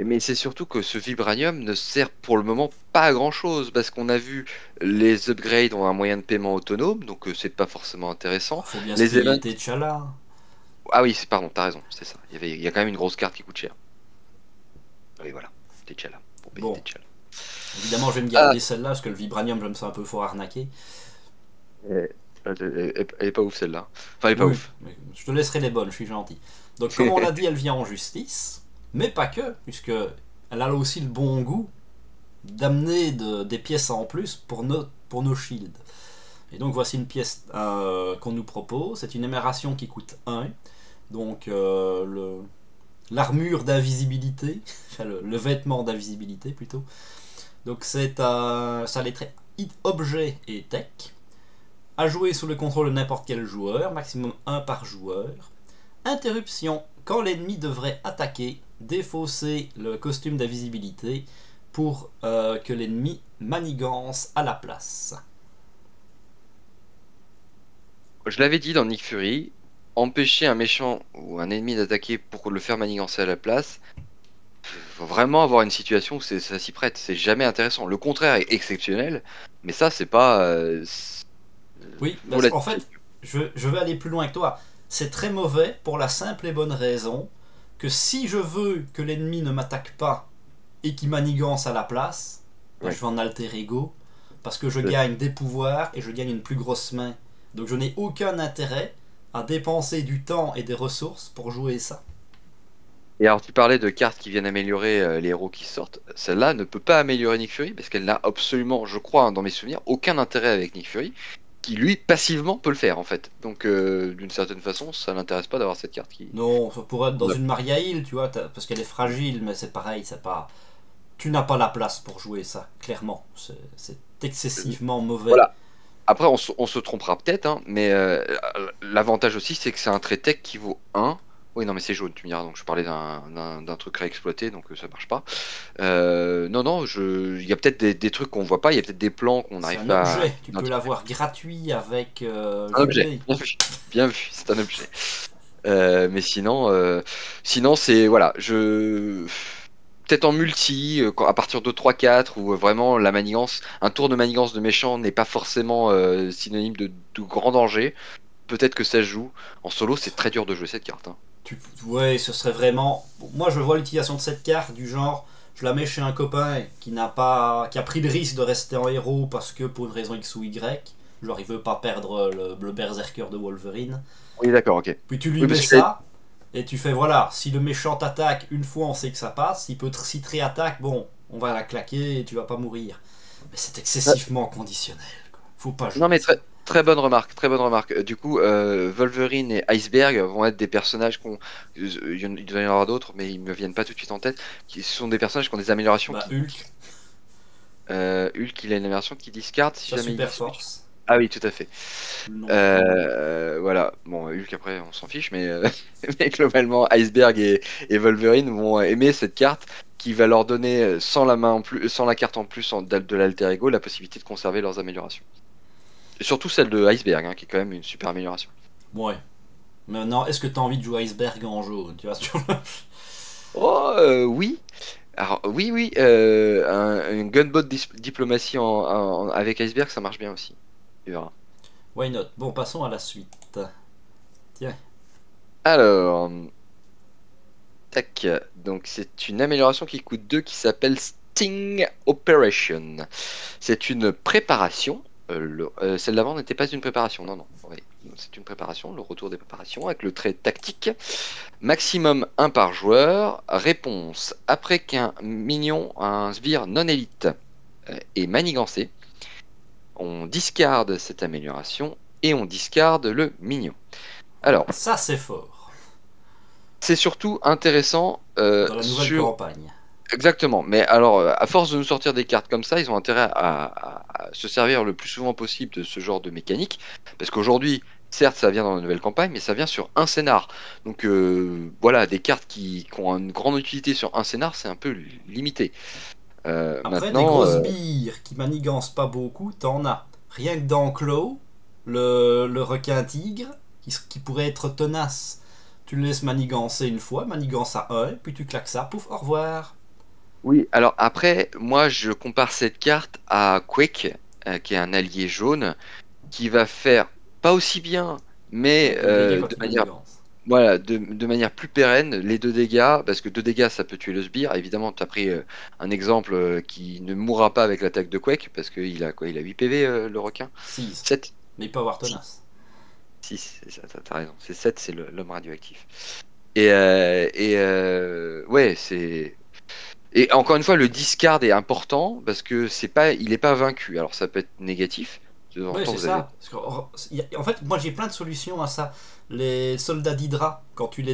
S2: Mais c'est surtout que ce vibranium ne sert pour le moment pas à grand chose, parce qu'on a vu les upgrades ont un moyen de paiement autonome, donc c'est pas forcément intéressant.
S1: Faut bien se
S2: Les
S1: payer
S2: events.
S1: T'Challa.
S2: Ah oui, pardon, t'as raison, c'est ça. Il y a quand même une grosse carte qui coûte cher. Oui, voilà. T'Challa. Pour payer
S1: Bon,
S2: T'Challa.
S1: évidemment, je vais me
S2: Ah,
S1: garder celle-là parce que le vibranium, je me sens un peu fort arnaqué.
S2: elle est pas ouf celle-là. Enfin, elle est pas
S1: Oui,
S2: ouf.
S1: mais je te laisserai les bonnes, je suis gentil. Donc, comme on l'a dit, elle vient en justice, mais pas que, puisque elle a aussi le bon goût d'amener des pièces en plus pour nos shields. Et donc, voici une pièce qu'on nous propose. C'est une émération qui coûte 1. Donc, l'armure d'invisibilité, enfin le vêtement d'invisibilité plutôt. Donc, ça les traits objet et tech. À jouer sous le contrôle de n'importe quel joueur, maximum 1 par joueur. Interruption, quand l'ennemi devrait attaquer, défausser le costume d'invisibilité pour que l'ennemi manigance à la place.
S2: Je l'avais dit dans Nick Fury, empêcher un méchant ou un ennemi d'attaquer pour le faire manigancer à la place, faut vraiment avoir une situation où ça s'y prête. C'est jamais intéressant. Le contraire est exceptionnel, mais ça, c'est pas.
S1: Oui,
S2: Faut
S1: en fait, je vais aller plus loin que toi. C'est très mauvais pour la simple et bonne raison que si je veux que l'ennemi ne m'attaque pas et qu'il manigance à la place, ben,
S2: Ouais.
S1: je vais en alter ego parce que je gagne des pouvoirs et je gagne une plus grosse main. Donc je n'ai aucun intérêt à dépenser du temps et des ressources pour jouer ça.
S2: Et alors, tu parlais de cartes qui viennent améliorer les héros qui sortent. Celle-là ne peut pas améliorer Nick Fury parce qu'elle n'a absolument, je crois, hein, dans mes souvenirs, aucun intérêt avec Nick Fury, qui lui passivement peut le faire en fait. Donc, d'une certaine façon, ça l'intéresse pas d'avoir cette carte qui.
S1: Non, ça pourrait être dans
S2: Ouais.
S1: une Maria Hill, tu vois, parce qu'elle est fragile, mais c'est pareil, c'est pas. Tu n'as pas la place pour jouer ça, clairement. C'est excessivement mauvais.
S2: Voilà. Après, on se trompera peut-être, hein, mais l'avantage aussi, c'est que c'est un trait tech qui vaut 1. Oui, non, mais c'est jaune, tu me diras. Donc, je parlais d'un truc réexploité, donc ça marche pas. Non, non, il y a peut-être des trucs qu'on voit pas, il y a peut-être des plans qu'on
S1: C'est
S2: n'arrive
S1: un
S2: pas à
S1: objet, tu peux
S2: identifier.
S1: l'avoir gratuit avec
S2: Un objet,
S1: JB.
S2: bien vu, bien vu, c'est un objet. Mais sinon c'est voilà, peut-être en multi, à partir de 3 4 où vraiment la manigance, un tour de manigance de méchant n'est pas forcément synonyme de grand danger. Peut-être que ça se joue. En solo, c'est très dur de jouer cette carte, hein.
S1: Ouais, ce serait vraiment. Moi, je vois l'utilisation de cette carte du genre, je la mets chez un copain qui a pris le risque de rester en héros parce que pour une raison X ou Y, genre il veut pas perdre le berserker de Wolverine.
S2: Oui, d'accord, ok.
S1: Puis tu lui
S2: Oui,
S1: mets
S2: parce que
S1: ça et tu fais voilà, si le méchant t'attaque une fois, on sait que ça passe. S'il te réattaque, bon, on va la claquer et tu vas pas mourir. Mais c'est excessivement conditionnel, quoi. Faut pas
S2: non,
S1: jouer
S2: mais
S1: ça.
S2: très bonne remarque, très bonne remarque. Du coup, Wolverine et Iceberg vont être des personnages il doit y en avoir d'autres, mais ils me viennent pas tout de suite en tête. Qui sont des personnages qui ont des améliorations
S1: Bah
S2: qui.
S1: Hulk,
S2: Hulk, il a une amélioration qui discard si
S1: sa
S2: jamais il
S1: super
S2: switch.
S1: force,
S2: Ah oui, tout à fait.
S1: le nom.
S2: Voilà. Bon, Hulk après, on s'en fiche, mais, mais globalement, Iceberg et Wolverine vont aimer cette carte qui va leur donner, sans la main en plus, sans la carte en plus de l'alter ego, la possibilité de conserver leurs améliorations. Et surtout celle de Iceberg, hein, qui est quand même une super amélioration.
S1: Ouais. Maintenant, est-ce que t'as envie de jouer Iceberg en jaune, tu vois?
S2: Oh, oui. Alors, oui, oui, une gunboat diplomatie avec Iceberg, ça marche bien aussi. Tu verras.
S1: Why not? Bon, passons à la suite. Tiens.
S2: Alors, tac. Donc, c'est une amélioration qui coûte 2 qui s'appelle Sting Operation. C'est une préparation. Celle d'avant n'était pas une préparation. Non, non. Oui, c'est une préparation. Le retour des préparations avec le trait tactique. Maximum 1 par joueur. Réponse. Après qu'un minion, un sbire non élite, est manigancé, on discarde cette amélioration et on discarde le minion. Alors,
S1: Ça, c'est fort.
S2: c'est surtout intéressant
S1: Dans la nouvelle
S2: sur.
S1: campagne.
S2: Exactement, mais alors, à force de nous sortir des cartes comme ça, ils ont intérêt à se servir le plus souvent possible de ce genre de mécanique, parce qu'aujourd'hui, certes, ça vient dans la nouvelle campagne, mais ça vient sur un scénar. Donc voilà, des cartes qui ont une grande utilité sur un scénar, c'est un peu limité.
S1: Après, des
S2: Maintenant,
S1: grosses bires qui manigancent pas beaucoup, t'en as. Rien que dans Claw, le requin tigre, qui pourrait être tenace. Tu le laisses manigancer une fois, manigance à 1, puis tu claques ça, pouf, au revoir.
S2: Oui, alors après, moi je compare cette carte à Quake, qui est un allié jaune, qui va faire pas aussi bien, mais
S1: Ouais, 2 dégâts quand
S2: de
S1: tu
S2: manière,
S1: manigances.
S2: voilà, de manière plus pérenne, les 2 dégâts, parce que 2 dégâts ça peut tuer le sbire. Évidemment, tu as pris un exemple qui ne mourra pas avec l'attaque de Quake, parce qu'il a quoi? Il a 8 PV le requin?
S1: 6.
S2: 7?
S1: Mais il peut avoir
S2: 6,
S1: tenace.
S2: 6, c'est ça, t'as raison. C'est 7, c'est l'homme radioactif. Ouais, c'est. Et encore une fois, le discard est important parce que c'est pas, il est pas vaincu. Alors ça peut être négatif. De temps en
S1: Oui,
S2: temps,
S1: c'est
S2: vous avez.
S1: ça. Parce en fait, moi j'ai plein de solutions à ça. Les soldats d'Hydra, quand tu les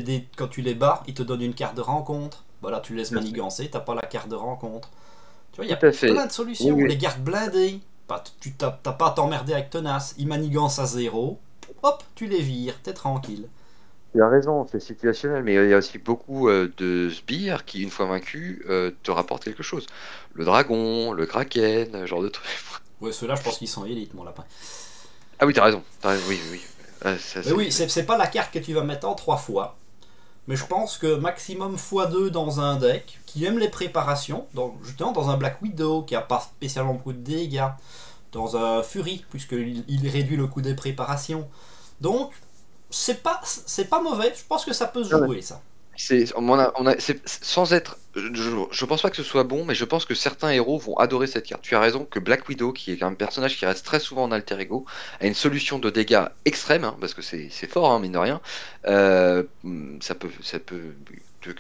S1: bats, ils te donnent une carte de rencontre. Voilà, tu laisses
S2: Tout à fait.
S1: manigancer, t'as pas la carte de rencontre. Tu vois, il y
S2: Tout
S1: a
S2: à fait.
S1: plein de
S2: Oui,
S1: solutions.
S2: oui.
S1: Les gardes blindés, t'as pas à t'emmerder avec tenace. Ils manigancent à zéro. Hop, tu les vires, t'es tranquille.
S2: Tu as raison, c'est situationnel, mais il y a aussi beaucoup de sbires qui, une fois vaincus, te rapportent quelque chose. Le dragon, le kraken, genre de trucs.
S1: Ouais, ceux-là, je pense qu'ils sont élites, mon lapin.
S2: Ah oui, t'as raison, oui, oui, oui. Ça,
S1: Mais oui,
S2: c'est.
S1: c'est pas la carte que tu vas mettre en 3 fois. Mais je
S2: Non.
S1: pense que maximum x2 dans un deck qui aime les préparations, donc justement dans un Black Widow qui a pas spécialement beaucoup de dégâts, dans un Fury, puisqu'il réduit le coût des préparations. Donc, c'est pas mauvais, je pense que ça peut se jouer ça.
S2: Sans être, je pense pas que ce soit bon, mais je pense que certains héros vont adorer cette carte. Tu as raison que Black Widow, qui est un personnage qui reste très souvent en alter ego, a une solution de dégâts extrême, hein, parce que c'est fort, hein, mine de rien. Ça peut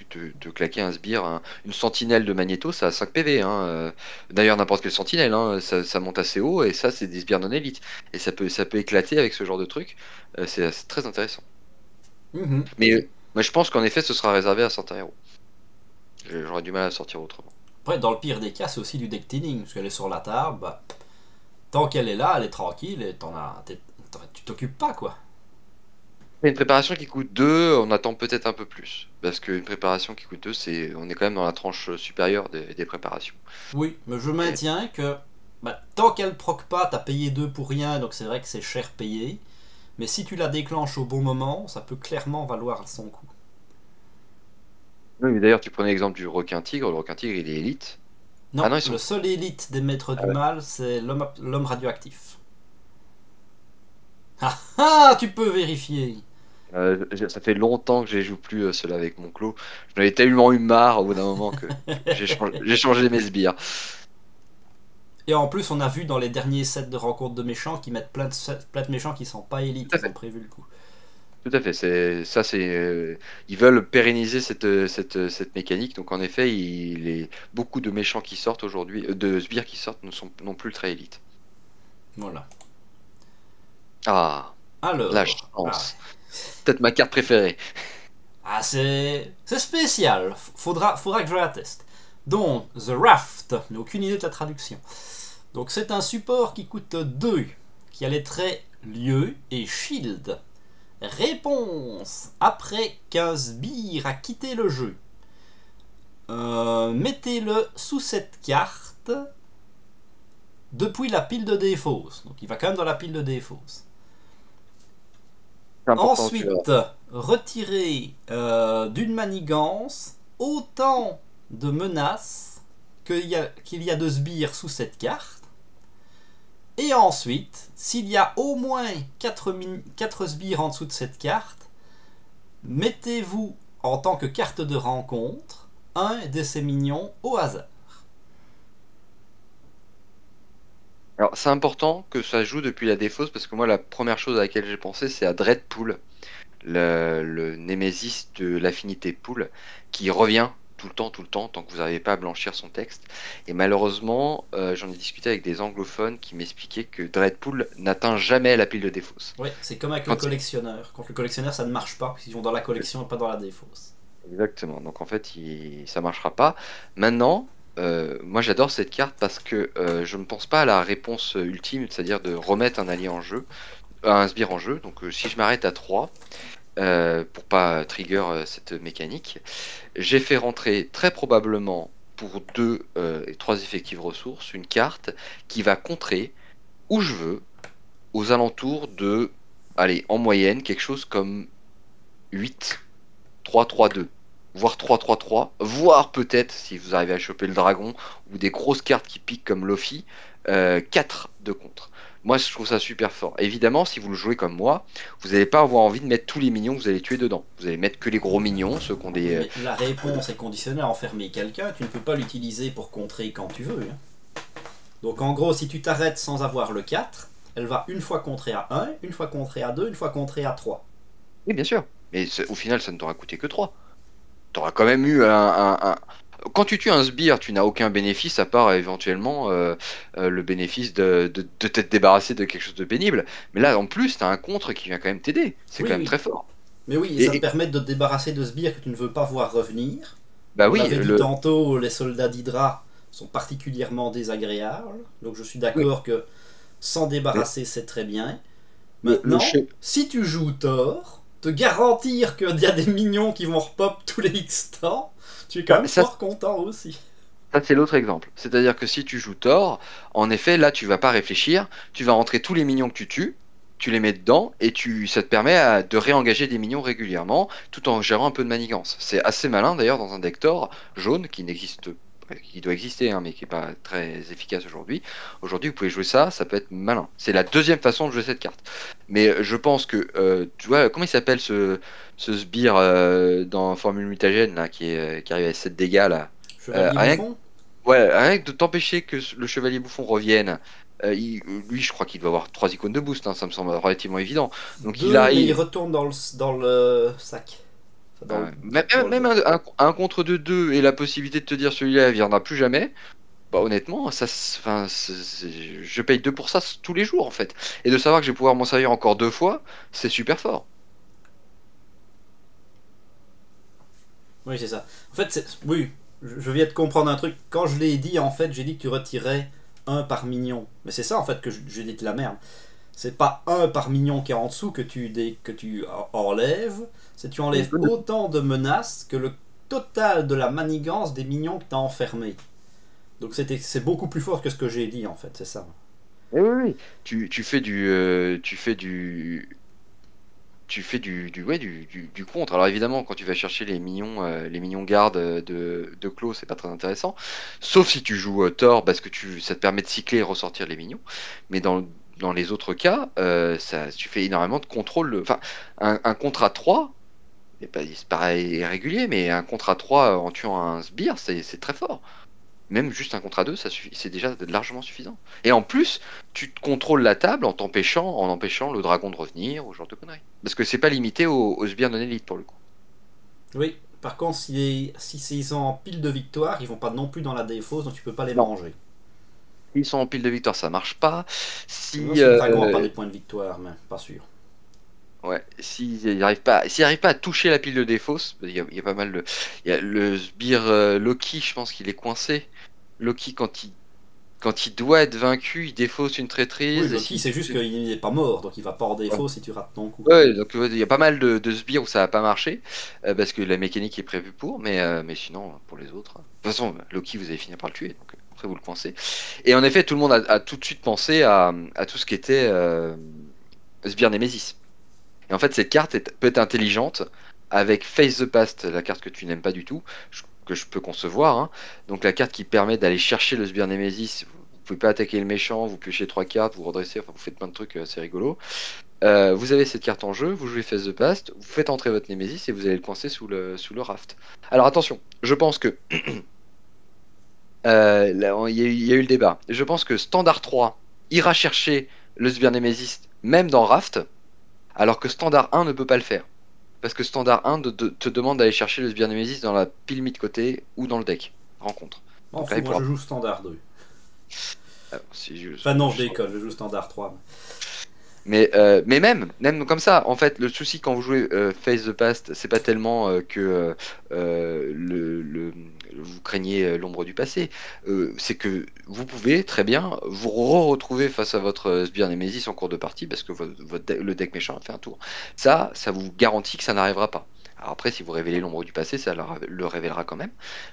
S2: te claquer un sbire, une sentinelle de Magneto, ça a 5 PV. Hein, d'ailleurs, n'importe quelle sentinelle, hein, ça monte assez haut, et ça, c'est des sbires non élites. Et ça peut éclater avec ce genre de truc. C'est très intéressant.
S1: Mhm.
S2: Mais je pense qu'en effet, ce sera réservé à certains héros. J'aurais du mal à sortir autrement.
S1: Après, dans le pire des cas, c'est aussi du deck thinning, parce qu'elle est sur la table, bah, tant qu'elle est là, elle est tranquille, et tu t'occupes pas quoi.
S2: Mais une préparation qui coûte 2, on attend peut-être un peu plus. Parce qu'une préparation qui coûte 2, on est quand même dans la tranche supérieure des préparations.
S1: Oui, mais je
S2: Et-
S1: maintiens que bah, tant qu'elle proc pas, t'as payé 2 pour rien, donc c'est vrai que c'est cher payé. Mais si tu la déclenches au bon moment, ça peut clairement valoir son coup.
S2: Oui, mais d'ailleurs, tu prenais l'exemple du requin tigre. Le requin tigre, il est élite. Ah
S1: Non,
S2: non, ils
S1: le
S2: sont.
S1: seul élite des maîtres
S2: Ah
S1: du
S2: ouais.
S1: mal, c'est l'homme radioactif. Ah ah, tu peux vérifier.
S2: Ça fait longtemps que je joue plus cela avec mon clos. J'en avais tellement eu marre au bout d'un moment que j'ai changé mes sbires.
S1: Et en plus, on a vu dans les derniers sets de rencontres de méchants qui mettent plein de méchants qui sont pas élites,
S2: Tout à
S1: ils ont
S2: fait.
S1: prévu le coup.
S2: Tout à fait. Ils veulent pérenniser cette mécanique. Donc en effet, beaucoup de méchants qui sortent aujourd'hui, de sbires qui sortent, ne sont non plus très élites.
S1: Voilà.
S2: Ah, la
S1: Alors,
S2: chance. Peut-être ma carte préférée.
S1: c'est spécial. Faudra que je la teste. Donc, The Raft, mais aucune idée de la traduction. Donc c'est un support qui coûte 2, qui a les traits lieu et shield. Réponse. Après qu'un sbire a quitté le jeu, mettez-le sous cette carte depuis la pile de défausse. Donc il va quand même dans la pile de défausse.
S2: C'est important, tu vois.
S1: Ensuite, retirez d'une manigance autant de menaces qu'il y a de sbires sous cette carte. Et ensuite, s'il y a au moins 4 sbires en dessous de cette carte, mettez-vous en tant que carte de rencontre un de ces minions au hasard.
S2: Alors, c'est important que ça joue depuis la défausse parce que moi, la première chose à laquelle j'ai pensé, c'est à Dreadpool, le némésis de l'affinité pool, qui revient tout le temps, tant que vous n'arrivez pas à blanchir son texte. Et malheureusement, j'en ai discuté avec des anglophones qui m'expliquaient que Dreadpool n'atteint jamais la pile de défausse.
S1: Ouais, c'est comme avec le
S2: Quand
S1: collectionneur. Contre le collectionneur, ça ne marche pas, parce qu'ils vont dans la collection et pas dans la défausse.
S2: Exactement. Donc en fait, ça marchera pas. Maintenant, moi j'adore cette carte parce que je ne pense pas à la réponse ultime, c'est-à-dire de remettre un allié en jeu, un sbire en jeu. Donc si je m'arrête à 3 pour pas trigger cette mécanique, j'ai fait rentrer très probablement pour 2 et 3 effectives ressources une carte qui va contrer où je veux, aux alentours de, allez, en moyenne, quelque chose comme 8, 3, 3, 2. voire 3-3-3, voire peut-être, si vous arrivez à choper le dragon, ou des grosses cartes qui piquent comme Lofi, 4 de contre. Moi, je trouve ça super fort. Évidemment, si vous le jouez comme moi, vous n'allez pas avoir envie de mettre tous les minions que vous allez tuer dedans. Vous allez mettre que les gros mignons, ceux qui ont
S1: Oui,
S2: des...
S1: mais la réponse est conditionnée à enfermer quelqu'un, tu ne peux pas l'utiliser pour contrer quand tu veux. Hein. Donc en gros, si tu t'arrêtes sans avoir le 4, elle va une fois contrer à 1, une fois contrer à 2, une fois contrer à 3.
S2: Oui, bien sûr. Mais au final, ça ne t'aura coûté que 3. Tu auras quand même eu Quand tu tues un sbire, tu n'as aucun bénéfice à part éventuellement le bénéfice de t'être débarrassé de quelque chose de pénible. Mais là, en plus, tu as un contre qui vient quand même t'aider. C'est
S1: Oui,
S2: quand même
S1: oui.
S2: très fort.
S1: Mais oui, et ça te permet de te débarrasser de sbires que tu ne veux pas voir revenir.
S2: Bah
S1: On
S2: oui,
S1: l'avait dit tantôt, les soldats d'Hydra sont particulièrement désagréables. Donc je suis
S2: oui,
S1: d'accord que s'en
S2: mais
S1: débarrasser, c'est très bien.
S2: le
S1: Maintenant,
S2: che-
S1: si tu joues Thor, te garantir qu'il y a des mignons qui vont repop tous les X temps, tu es quand
S2: bah,
S1: même fort content aussi.
S2: ça, c'est l'autre exemple. C'est-à-dire que si tu joues Thor, en effet, là, tu vas pas réfléchir, tu vas rentrer tous les minions que tu tues, tu les mets dedans, et ça te permet de réengager des minions régulièrement, tout en gérant un peu de manigance. C'est assez malin, d'ailleurs, dans un deck Thor jaune, qui doit exister, hein, mais qui n'est pas très efficace aujourd'hui. Aujourd'hui, vous pouvez jouer ça, ça peut être malin. C'est la deuxième façon de jouer cette carte. Mais je pense que, tu vois, comment il s'appelle ce sbire dans Formule Mutagène, là, qui arrive à 7 dégâts, là?
S1: Chevalier
S2: Rien
S1: bouffon.
S2: Ouais, rien que de t'empêcher que le chevalier bouffon revienne, lui, je crois qu'il doit avoir 3 icônes de boost, hein, ça me semble relativement évident. Donc il
S1: Deux, mais il
S2: arrive,
S1: retourne dans le sac. Enfin,
S2: même,
S1: dans le
S2: même
S1: deck.
S2: un contre de 2 et la possibilité de te dire celui-là, il viendra plus jamais, bah honnêtement, enfin, je paye 2 pour ça tous les jours en fait. Et de savoir que je vais pouvoir m'en servir encore 2 fois, c'est super fort.
S1: Oui, c'est ça. En fait, oui, je viens de comprendre un truc. Quand je l'ai dit, en fait, j'ai dit que tu retirais un par mignon. Mais c'est ça, en fait, que j'ai dit de la merde. C'est pas un par mignon qui est en dessous que tu enlèves, c'est tu enlèves autant de menaces que le total de la manigance des mignons que tu as enfermés. Donc c'est beaucoup plus fort que ce que j'ai dit en fait, c'est ça.
S2: Oui, oui, oui. Tu fais du contre. Alors évidemment, quand tu vas chercher les mignons gardes de Clos, c'est pas très intéressant. Sauf si tu joues Thor, parce que ça te permet de cycler et ressortir les mignons. Mais dans les autres cas, tu fais énormément de contrôle. Enfin, un contre à 3, c'est pareil irrégulier, mais un contre à 3 en tuant un sbire, c'est très fort. Même juste un contre à 2, ça suffit, c'est déjà largement suffisant. Et en plus, tu te contrôles la table en empêchant le dragon de revenir ou ce genre de conneries. Parce que c'est pas limité aux sbires non élite pour le coup.
S1: Oui, par contre, si ils sont en pile de victoire, ils vont pas non plus dans la défausse, donc tu peux pas les
S2: Non,
S1: manger.
S2: s'ils sont en pile de victoire, ça marche pas.
S1: Non,
S2: Si,
S1: si le dragon a pas des points de victoire, mais pas sûr.
S2: ouais, s'ils arrivent pas à toucher la pile de défausse, il y a pas mal de. Il y a le sbire Loki, je pense qu'il est coincé. Loki, quand il doit être vaincu, il défausse une
S1: Oui,
S2: traîtrise. Et
S1: Loki,
S2: s'il
S1: c'est juste qu'il n'est pas mort, donc il va pas en
S2: Ouais.
S1: défaut si tu rates ton coup.
S2: Ouais, donc il y a pas mal de sbires où ça va pas marcher parce que la mécanique est prévue pour, mais sinon pour les autres. De toute façon, Loki, vous allez finir par le tuer, donc après vous le coincez. Et en effet, tout le monde a tout de suite pensé à tout ce qui était sbire Nemesis. Et en fait, cette carte peut être intelligente avec Face the Past, la carte que tu n'aimes pas du tout, que je peux concevoir, hein. Donc la carte qui permet d'aller chercher le sbire Nemesis. Vous pouvez pas attaquer le méchant, vous piochez 3 cartes, vous redressez, enfin vous faites plein de trucs assez rigolos. Vous avez cette carte en jeu, vous jouez Face the Past, vous faites entrer votre Nemesis et vous allez le coincer sous le raft. Alors attention, je pense que là, il y a eu le débat. Je pense que Standard 3 ira chercher le sbire Nemesis même dans raft, alors que Standard 1 ne peut pas le faire. Parce que Standard 1 te demande d'aller chercher le sbire Nemesis dans la pile mis de côté ou dans le deck. Rencontre.
S1: M'en
S2: Donc là,
S1: fous,
S2: il
S1: moi je
S2: pourra.
S1: joue standard 2.
S2: Alors, si
S1: Enfin non, je déconne, je joue standard 3.
S2: Mais même comme ça, en fait, le souci quand vous jouez Face the Past, c'est pas tellement que vous craignez l'ombre du passé, c'est que vous pouvez très bien vous retrouver face à votre sbire Nemesis en cours de partie parce que le deck méchant a fait un tour. Ça vous garantit que ça n'arrivera pas. Alors après, si vous révélez l'ombre du passé, ça le révélera quand même.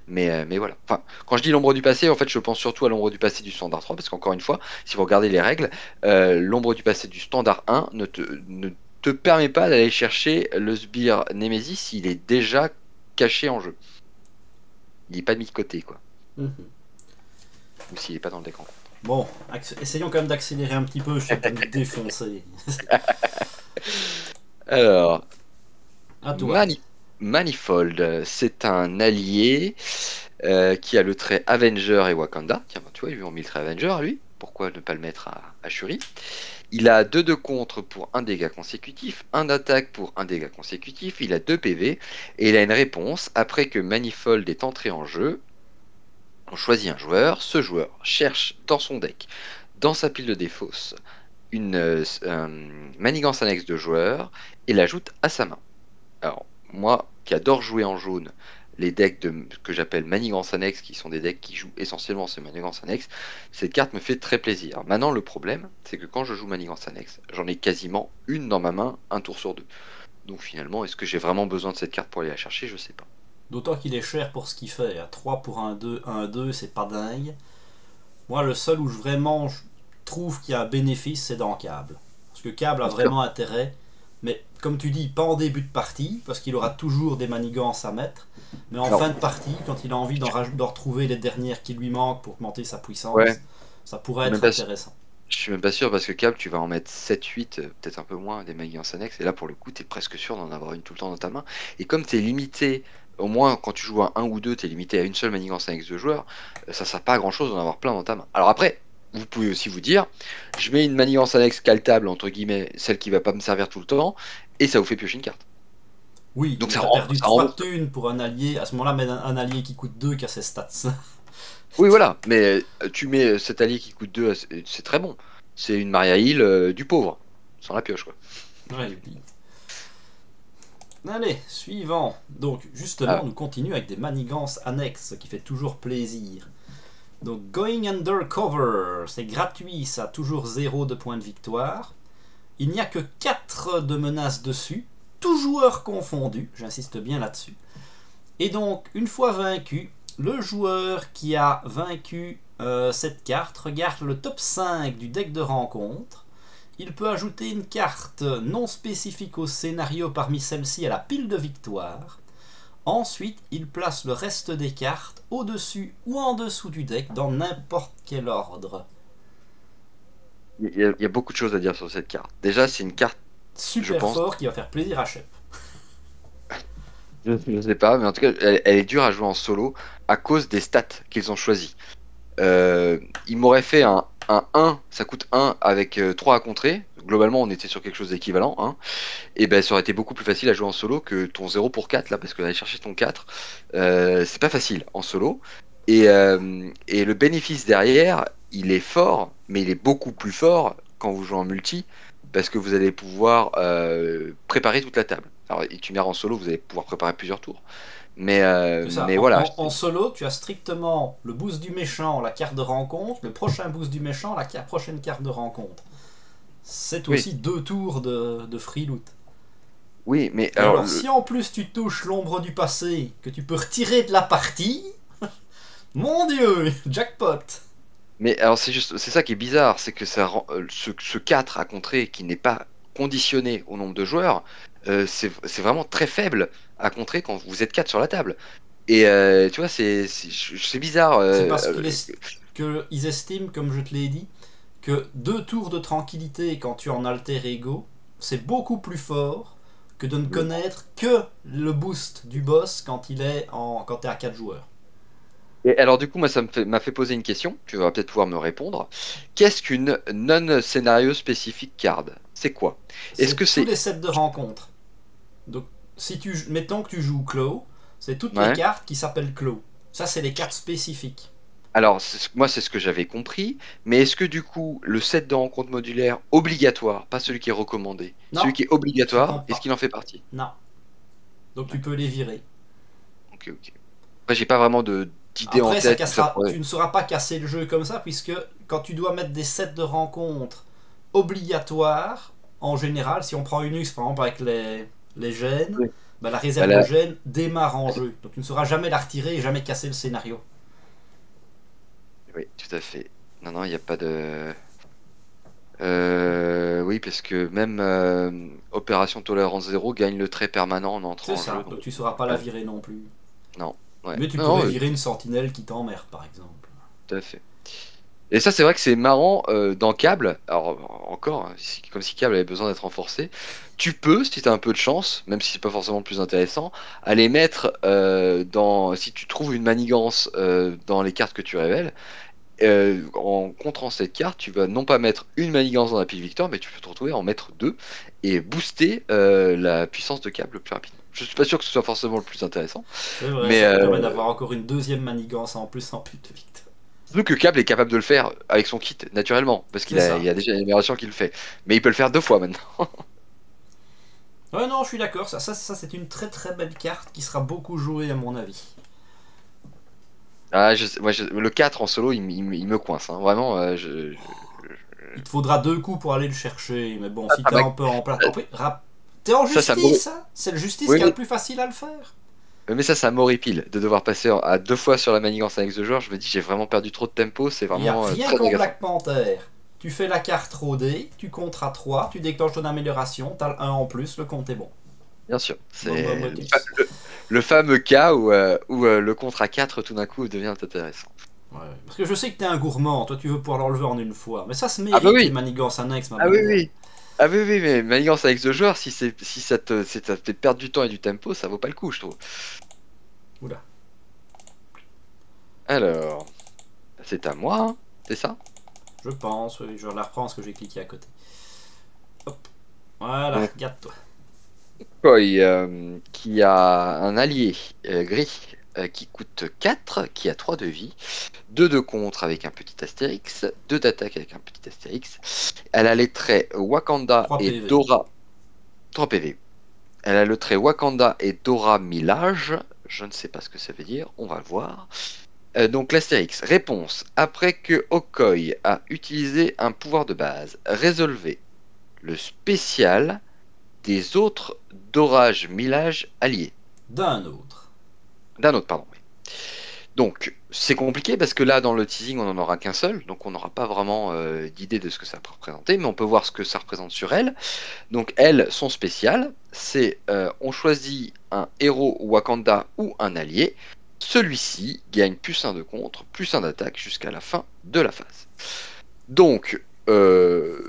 S2: Mais voilà. Enfin, quand je dis l'ombre du passé, en fait, je pense surtout à l'ombre du passé du Standard 3 parce qu'encore une fois, si vous regardez les règles, l'ombre du passé du standard 1 ne te permet pas d'aller chercher le sbire Nemesis s'il est déjà caché en jeu. Il n'est pas mis de côté, quoi.
S1: Mhm.
S2: Ou s'il n'est pas dans le deck en compte.
S1: Bon, essayons quand même d'accélérer un petit peu, je suis en train de me défoncer.
S2: Alors,
S1: À toi.
S2: Manifold, c'est un allié qui a le trait Avenger et Wakanda. Tiens, bah, tu vois, ils lui ont mis le trait Avenger, lui. Pourquoi ne pas le mettre à Shuri? Il a 2 de contre pour un dégât consécutif, 1 d'attaque pour un dégât consécutif, il a 2 PV, et il a une réponse. Après que Manifold est entré en jeu, on choisit un joueur, ce joueur cherche dans son deck, dans sa pile de défausse, une manigance annexe de joueur, et l'ajoute à sa main. Alors, moi, qui adore jouer en jaune, les decks que j'appelle Manigance Annexe, qui sont des decks qui jouent essentiellement ces Manigance Annexe, cette carte me fait très plaisir. Maintenant, le problème, c'est que quand je joue Manigance Annexe, j'en ai quasiment une dans ma main, un tour sur deux. Donc finalement, est-ce que j'ai vraiment besoin de cette carte pour aller la chercher? Je sais pas.
S1: D'autant qu'il est cher pour ce qu'il fait. À 3 pour un 2, c'est pas dingue. Moi, le seul où je trouve qu'il y a un bénéfice, c'est dans Câble. Parce que Câble a
S2: Bien sûr.
S1: vraiment intérêt. Mais comme tu dis, pas en début de partie, parce qu'il aura toujours des manigances à mettre. Mais en
S2: Alors,
S1: fin de partie, quand il a envie d'en retrouver les dernières qui lui manquent pour augmenter sa
S2: ouais,
S1: puissance, ça pourrait
S2: même
S1: être
S2: pas,
S1: intéressant.
S2: je suis même pas sûr parce que câble, tu vas en mettre 7-8, peut-être un peu moins, des Manigance Annexe, et là pour le coup, tu es presque sûr d'en avoir une tout le temps dans ta main. Et comme tu es limité, au moins quand tu joues à un ou deux, tu es limité à une seule Manigance Annexe de joueur, ça sert pas à grand chose d'en avoir plein dans ta main. Alors après, vous pouvez aussi vous dire, je mets une Manigance Annexe caltable, entre guillemets, celle qui va pas me servir tout le temps, et ça vous fait piocher une carte.
S1: Oui,
S2: Donc
S1: mais t'as perdu
S2: ça
S1: 3
S2: rend.
S1: thunes pour un allié. À ce moment-là, mets un allié qui coûte 2 qui a ses stats.
S2: Oui, voilà, mais tu mets cet allié qui coûte 2, c'est très bon. C'est une Maria Hill du pauvre, sans la pioche, quoi.
S1: Ouais, je dis. Allez, suivant. Donc, justement,
S2: Ah,
S1: nous continuons avec des manigances annexes, ce qui fait toujours plaisir. Donc, Going Undercover, c'est gratuit, ça a toujours 0 de points de victoire. Il n'y a que 4 de menaces dessus, tous joueurs confondus, j'insiste bien là-dessus. Et donc, une fois vaincu, le joueur qui a vaincu cette carte regarde le top 5 du deck de rencontre. Il peut ajouter une carte non spécifique au scénario parmi celles-ci à la pile de victoire. Ensuite, il place le reste des cartes au-dessus ou en dessous du deck dans n'importe quel ordre.
S2: il y a beaucoup de choses à dire sur cette carte. Déjà, c'est une carte, je
S1: Super
S2: pense,
S1: fort qui va faire plaisir à Shep.
S2: je sais pas, mais en tout cas, elle est dure à jouer en solo à cause des stats qu'ils ont choisis. Il m'aurait fait un 1, ça coûte 1 avec 3 à contrer. Globalement, on était sur quelque chose d'équivalent, hein. Et ben, ça aurait été beaucoup plus facile à jouer en solo que ton 0 pour 4 là, parce que aller chercher ton 4, c'est pas facile en solo. Et le bénéfice derrière, il est fort, mais il est beaucoup plus fort quand vous jouez en multi, parce que vous allez pouvoir préparer toute la table. Alors, Itinéraire en solo, vous allez pouvoir préparer plusieurs tours.
S1: C'est ça,
S2: Mais voilà.
S1: en solo, tu as strictement le boost du méchant, la carte de rencontre, le prochain boost du méchant, la prochaine carte de rencontre. C'est
S2: Oui,
S1: aussi 2 tours de free loot.
S2: oui, mais
S1: Et
S2: alors,
S1: alors, si en plus tu touches l'ombre du passé, que tu peux retirer de la partie, mon dieu, jackpot.
S2: c'est juste, c'est ça qui est bizarre, c'est que ce 4 à contrer qui n'est pas conditionné au nombre de joueurs, c'est vraiment très faible à contrer quand vous êtes 4 sur la table. Et tu vois, c'est bizarre.
S1: C'est parce qu'ils estiment, comme je te l'ai dit, que 2 tours de tranquillité quand tu es en alter ego, c'est beaucoup plus fort que de ne connaître que le boost du boss quand t'es à 4 joueurs.
S2: Et alors du coup, moi, m'a fait poser une question. Tu vas peut-être pouvoir me répondre. Qu'est-ce qu'une non-scénario spécifique card? C'est quoi? Est-ce que
S1: C'est tous
S2: c'est...
S1: les sets de rencontre. Donc, si mettons que tu joues Claw, c'est toutes les
S2: Ouais.
S1: cartes qui s'appellent Claw. Ça, c'est les cartes spécifiques.
S2: Alors, moi, c'est ce que j'avais compris. Mais est-ce que du coup, le set de rencontre modulaire obligatoire, pas celui qui est recommandé, celui
S1: Non,
S2: qui est
S1: qui
S2: obligatoire,
S1: compte
S2: est-ce
S1: pas.
S2: qu'il en fait partie?
S1: Non. Donc, tu peux
S2: D'accord.
S1: les virer.
S2: Ok, ok. Après, j'ai pas vraiment d'idée en
S1: Après,
S2: tête où ça pourrait.
S1: tu ne sauras pas casser le jeu comme ça, puisque quand tu dois mettre des sets de rencontres obligatoires, en général, si on prend Unix par exemple avec les gènes,
S2: Oui.
S1: bah, la
S2: Bah
S1: réserve de
S2: là,
S1: gènes démarre en jeu. Donc tu ne sauras jamais la retirer et jamais casser le scénario.
S2: oui, tout à fait. Non, non, il n'y a pas de. Oui, parce que même Opération Tolérance Zéro gagne le trait permanent en entrant
S1: C'est
S2: en jeu.
S1: ça, donc tu sauras pas la
S2: Ouais,
S1: virer non plus.
S2: non, ouais.
S1: Mais tu
S2: Non,
S1: pourrais virer une sentinelle qui t'emmerde, par exemple.
S2: tout à fait. Et ça, c'est vrai que c'est marrant dans Câble. Alors, encore, hein, comme si Câble avait besoin d'être renforcé. Tu peux, si tu as un peu de chance, même si c'est pas forcément le plus intéressant, aller mettre si tu trouves une manigance dans les cartes que tu révèles, en contrant cette carte, tu vas non pas mettre une manigance dans la pile victoire, mais tu peux te retrouver à en mettre deux et booster la puissance de Câble le plus rapidement. Je suis pas sûr que ce soit forcément le plus intéressant,
S1: C'est vrai,
S2: mais
S1: ça te permet d'avoir encore une deuxième manigance en plus en pute de victoire.
S2: surtout que Cable est capable de le faire avec son kit, naturellement, parce
S1: C'est
S2: il
S1: ça.
S2: y a déjà une amélioration qui le fait. Mais il peut le faire deux fois maintenant.
S1: Ouais, non, je suis d'accord, ça c'est une très très belle carte qui sera beaucoup jouée à mon avis.
S2: Ah, le 4 en solo, il me coince, hein. Vraiment,
S1: Il te faudra 2 coups pour aller le chercher, mais bon,
S2: ça,
S1: si
S2: ça
S1: t'es
S2: m'a-
S1: un peu en place. T'es en
S2: ça m'horri-
S1: justice, hein. C'est le justice
S2: oui,
S1: qui a le plus facile à le faire.
S2: mais ça m'horripile de devoir passer à deux fois sur la manigance avec ce joueur. Je me dis, j'ai vraiment perdu trop de tempo, c'est
S1: Et y a
S2: vraiment
S1: rien
S2: très
S1: qu'en
S2: agaçant.
S1: Black Panther. Tu fais la carte rodée, tu comptes à 3, tu déclenches ton amélioration, t'as le 1 en plus, le compte est bon.
S2: Bien sûr, c'est
S1: Momotus.
S2: le fameux cas où le contre à 4 tout d'un coup devient intéressant.
S1: Ouais, parce que je sais que t'es un gourmand, toi tu veux pouvoir l'enlever en une fois. Mais ça se
S2: Ah bah
S1: mérite les
S2: oui,
S1: manigances annexes, ma
S2: ah oui,
S1: bonne dame.
S2: oui. Ah oui, oui, mais manigance avec ce joueur, si ça te fait perdre du temps et du tempo, ça vaut pas le coup, je trouve.
S1: Oula.
S2: Alors, c'est à moi, hein, c'est ça?
S1: Je pense, oui, je la reprends parce que j'ai cliqué à côté. Hop. Voilà,
S2: Donc,
S1: regarde-toi.
S2: Koi, qui a un allié gris qui coûte 4, qui a 3 de vie, 2 de contre avec un petit astérix, 2 d'attaque avec un petit astérix. Elle a les traits Wakanda
S1: 3
S2: et
S1: PV.
S2: Dora, 3 PV. Elle a le trait Wakanda et Dora Milage. Je ne sais pas ce que ça veut dire, on va le voir. Donc l'astérix, réponse. Après que Okoi a utilisé un pouvoir de base, résolvez le spécial des autres d'orage millage alliés.
S1: D'un autre.
S2: D'un autre, pardon. Oui. Donc c'est compliqué parce que là dans le teasing on n'en aura qu'un seul, donc on n'aura pas vraiment d'idée de ce que ça peut représenter, mais on peut voir ce que ça représente sur elle. Donc elle, son spécial, c'est on choisit un héros Wakanda ou un allié. Celui-ci gagne plus un de contre, plus un d'attaque jusqu'à la fin de la phase. Donc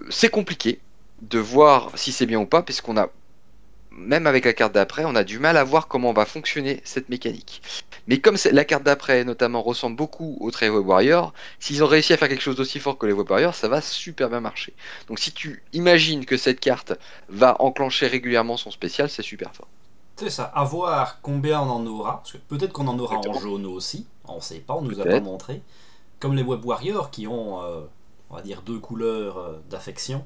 S2: c'est compliqué de voir si c'est bien ou pas, puisqu'on a, même avec la carte d'après, on a du mal à voir comment va fonctionner cette mécanique. Mais comme la carte d'après, notamment, ressemble beaucoup au trait Web Warrior, s'ils ont réussi à faire quelque chose d'aussi fort que les Web Warriors, ça va super bien marcher. Donc si tu imagines que cette carte va enclencher régulièrement son spécial, c'est super fort.
S1: C'est ça, à voir combien on en aura. Parce que peut-être qu'on en aura en
S2: Exactement.
S1: jaune aussi. On sait pas, on nous a pas
S2: Peut-être.
S1: montré. Comme les Web Warriors qui ont, on va dire, 2 couleurs d'affection.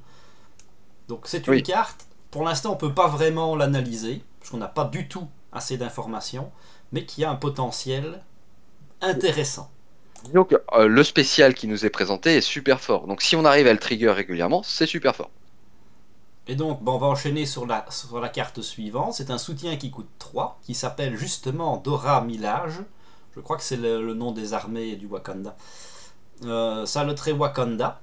S1: Donc c'est une
S2: Oui.
S1: carte, pour l'instant on peut pas vraiment l'analyser, parce qu'on n'a pas du tout assez d'informations, mais qui a un potentiel intéressant.
S2: Disons que le spécial qui nous est présenté est super fort. Donc si on arrive à le trigger régulièrement, c'est super fort.
S1: Et donc on va enchaîner sur la carte suivante, c'est un soutien qui coûte 3, qui s'appelle justement Dora Milage, je crois que c'est le nom des armées du Wakanda. Ça a le trait Wakanda.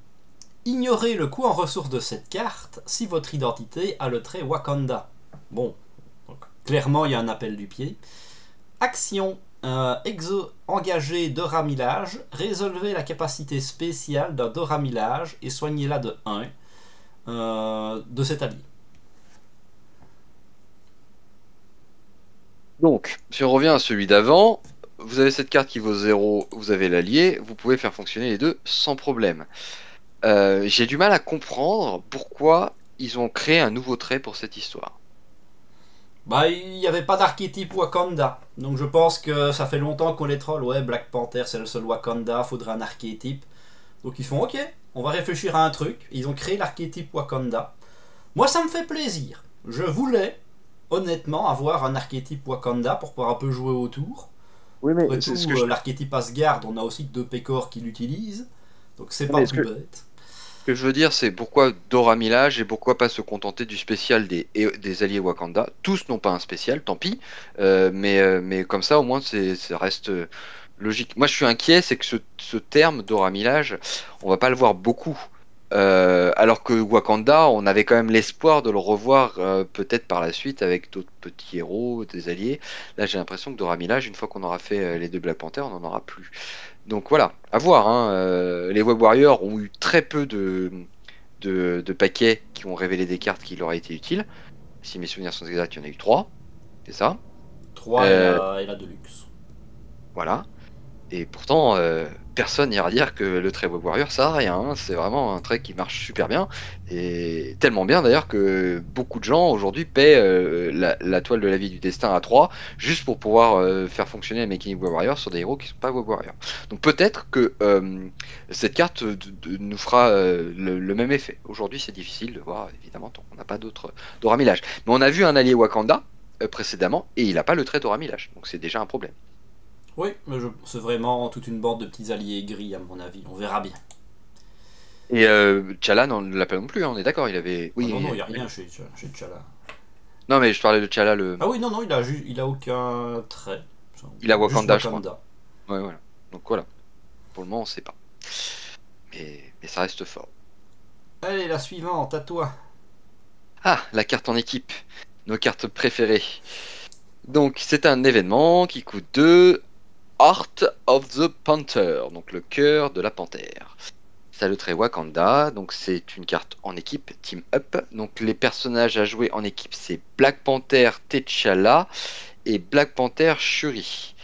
S1: Ignorez le coût en ressources de cette carte si votre identité a le trait Wakanda. Bon, donc, clairement il y a un appel du pied. Action engagez Dora Milage, résolvez la capacité spéciale d'un Dora Milage et soignez-la de 1 de cet allié.
S2: Donc, si on revient à celui d'avant, vous avez cette carte qui vaut 0, vous avez l'allié, vous pouvez faire fonctionner les deux sans problème. J'ai du mal à comprendre pourquoi ils ont créé un nouveau trait pour cette histoire.
S1: Bah, il n'y avait pas d'archétype Wakanda. Donc je pense que ça fait longtemps qu'on les troll. Ouais, Black Panther, c'est le seul Wakanda, faudrait un archétype. Donc ils font ok, on va réfléchir à un truc. Ils ont créé l'archétype Wakanda. Moi, ça me fait plaisir. Je voulais, honnêtement, avoir un archétype Wakanda pour pouvoir un peu jouer autour.
S2: Oui, mais
S1: Après
S2: c'est ce
S1: tout,
S2: que je,
S1: l'archétype Asgard, on a aussi 2 pécores qui l'utilisent. Donc c'est pas
S2: mais
S1: plus bête.
S2: ce que je veux dire, c'est pourquoi Dora Milaje et pourquoi pas se contenter du spécial des alliés Wakanda. Tous n'ont pas un spécial, tant pis. Mais comme ça, au moins, ça reste logique. Moi, je suis inquiet, c'est que ce terme Dora Milaje, on va pas le voir beaucoup Alors que Wakanda, on avait quand même l'espoir de le revoir peut-être par la suite avec d'autres petits héros, des alliés. Là, j'ai l'impression que Dora Milaje, une fois qu'on aura fait les deux Black Panther, on n'en aura plus. Donc voilà, à voir, hein. Les Web Warriors ont eu très peu de paquets qui ont révélé des cartes qui leur auraient été utiles. Si mes souvenirs sont exacts, il y en a eu trois, c'est ça.
S1: 3
S2: Euh,
S1: et la Deluxe.
S2: voilà. Et pourtant, personne n'ira dire que le trait Web Warrior ça a rien, hein. C'est vraiment un trait qui marche super bien. Et tellement bien d'ailleurs que beaucoup de gens aujourd'hui paient la toile de la vie du destin à 3 juste pour pouvoir faire fonctionner la mécanique Web Warrior sur des héros qui ne sont pas Web Warrior. Donc peut-être que cette carte nous fera le même effet. Aujourd'hui, c'est difficile de voir, évidemment, tant qu'on n'a pas d'autres Dora Milaje. Mais on a vu un allié Wakanda précédemment et il n'a pas le trait Dora Milaje. Donc c'est déjà un problème.
S1: Oui, mais c'est vraiment toute une bande de petits alliés gris, à mon avis. On verra bien.
S2: Et T'Challa ne l'a pas non plus, hein, on est d'accord, il avait.
S1: Ah
S2: Oui,
S1: non, non, il n'y a rien chez T'Challa.
S2: non, mais je parlais de T'Challa,
S1: Ah oui, non, non, il a aucun trait.
S2: il a
S1: Juste
S2: Wakanda, je crois.
S1: Wakanda.
S2: Ouais, voilà. Donc voilà, pour le moment, on sait pas. Mais ça reste fort.
S1: Allez, la suivante, à toi.
S2: Ah, la carte en équipe, nos cartes préférées. Donc, c'est un événement qui coûte 2 Heart of the Panther, donc le cœur de la panthère. Ça le trait Wakanda, donc c'est une carte en équipe, Team Up. Donc les personnages à jouer en équipe, c'est Black Panther T'Challa et Black Panther Shuri.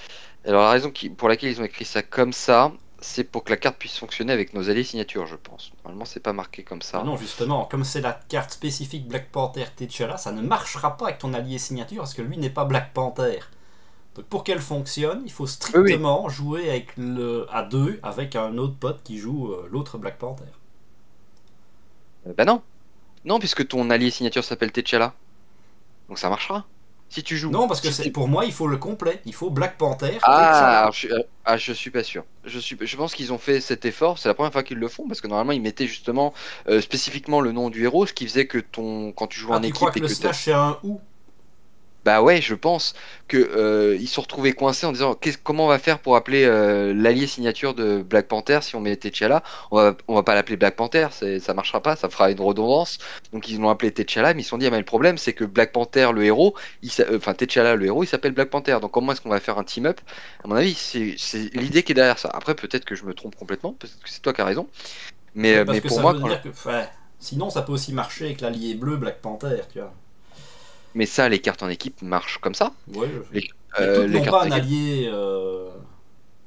S2: Alors la raison pour laquelle ils ont écrit ça comme ça, c'est pour que la carte puisse fonctionner avec nos alliés signatures, je pense. Normalement, c'est pas marqué comme
S1: Ah
S2: ça.
S1: non, justement, comme c'est la carte spécifique Black Panther T'Challa, ça ne marchera pas avec ton allié signature parce que lui n'est pas Black Panther. Donc pour qu'elle fonctionne, il faut
S2: Oui, oui.
S1: strictement jouer à deux avec un autre pote qui joue l'autre Black Panther.
S2: Bah non. Non, puisque ton allié signature s'appelle T'Challa. Donc ça marchera. Si tu joues.
S1: Non, parce que
S2: Si t'es-
S1: pour moi, il faut le complet. Il faut Black Panther
S2: Ah,
S1: T'Challa.
S2: je suis pas sûr. Je pense qu'ils ont fait cet effort. C'est la première fois qu'ils le font parce que normalement ils mettaient justement spécifiquement le nom du héros, ce qui faisait que quand tu joues
S1: Ah,
S2: en
S1: tu crois
S2: équipe
S1: que
S2: et
S1: le
S2: que
S1: slash c'est un ou?
S2: bah ouais, je pense que ils se sont retrouvés coincés en disant comment on va faire pour appeler l'allié signature de Black Panther si on met T'Challa? On va pas l'appeler Black Panther, ça marchera pas, ça fera une redondance. Donc ils l'ont appelé T'Challa, mais ils se sont dit ah, mais le problème c'est que Black Panther le héros, enfin T'Challa le héros, il s'appelle Black Panther. Donc comment est-ce qu'on va faire un team up? À mon avis, c'est l'idée qui est derrière ça. Après peut-être que je me trompe complètement, peut-être que c'est toi qui as raison.
S1: Oui, parce
S2: Mais
S1: que
S2: pour
S1: ça
S2: moi
S1: veut dire que. Enfin, sinon, ça peut aussi marcher avec l'allié bleu Black Panther, tu vois.
S2: mais ça les cartes en équipe marchent comme ça.
S1: Ouais, je sais.
S2: Les,
S1: Mais toutes
S2: les
S1: n'ont
S2: cartes
S1: pas
S2: en
S1: un
S2: équipe.
S1: allié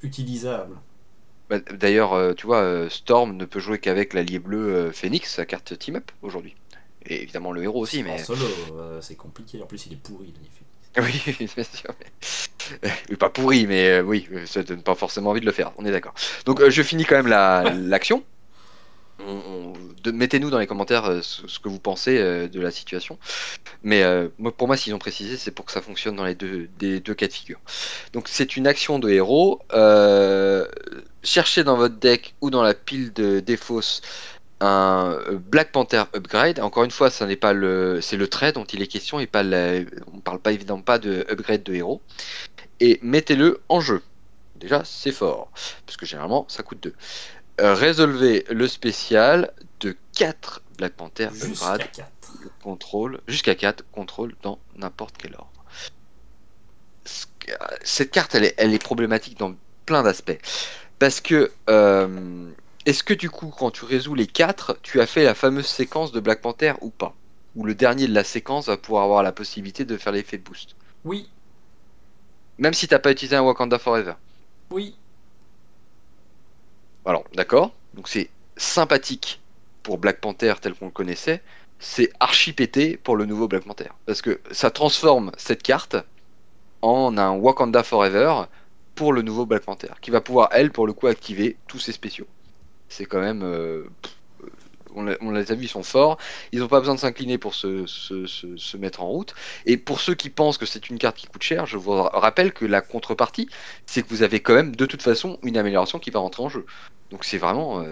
S1: utilisable.
S2: Bah, d'ailleurs, tu vois, Storm ne peut jouer qu'avec l'allié bleu Phoenix, sa carte team up aujourd'hui. Et évidemment le héros aussi,
S1: En
S2: mais
S1: solo, c'est compliqué. En plus, il est pourri, l'allié Phoenix.
S2: oui, bien sûr. Mais pas pourri, mais oui, ça donne pas forcément envie de le faire. On est d'accord. Donc je finis quand même l'action. Mettez-nous dans les commentaires ce que vous pensez de la situation. Mais pour moi, s'ils ont précisé, c'est pour que ça fonctionne dans des deux cas de figure. Donc c'est une action de héros. Cherchez dans votre deck ou dans la pile de défausse un Black Panther upgrade. Encore une fois, ça n'est pas c'est le trait dont il est question et pas on parle pas évidemment pas de upgrade de héros. Et mettez-le en jeu. Déjà, c'est fort parce que généralement, ça coûte 2. Résolvez le spécial de 4 Black Panther
S1: Jusqu'à
S2: upgrade
S1: 4.
S2: contrôle jusqu'à 4 contrôle dans n'importe quel ordre. Cette carte, elle est problématique dans plein d'aspects. Parce que, est-ce que du coup, quand tu résous les 4 tu as fait la fameuse séquence de Black Panther ou pas? Ou le dernier de la séquence va pouvoir avoir la possibilité de faire l'effet de boost.
S1: Oui,
S2: Même si t'as pas utilisé un Wakanda Forever.
S1: oui.
S2: Alors, d'accord. Donc c'est sympathique pour Black Panther tel qu'on le connaissait. C'est archi pété pour le nouveau Black Panther. Parce que ça transforme cette carte en un Wakanda Forever pour le nouveau Black Panther, qui va pouvoir, elle, pour le coup, activer tous ses spéciaux. C'est quand même... on les a vus, ils sont forts. Ils n'ont pas besoin de s'incliner pour se mettre en route. Et pour ceux qui pensent que c'est une carte qui coûte cher, je vous rappelle que la contrepartie, c'est que vous avez quand même de toute façon une amélioration qui va rentrer en jeu. Donc c'est vraiment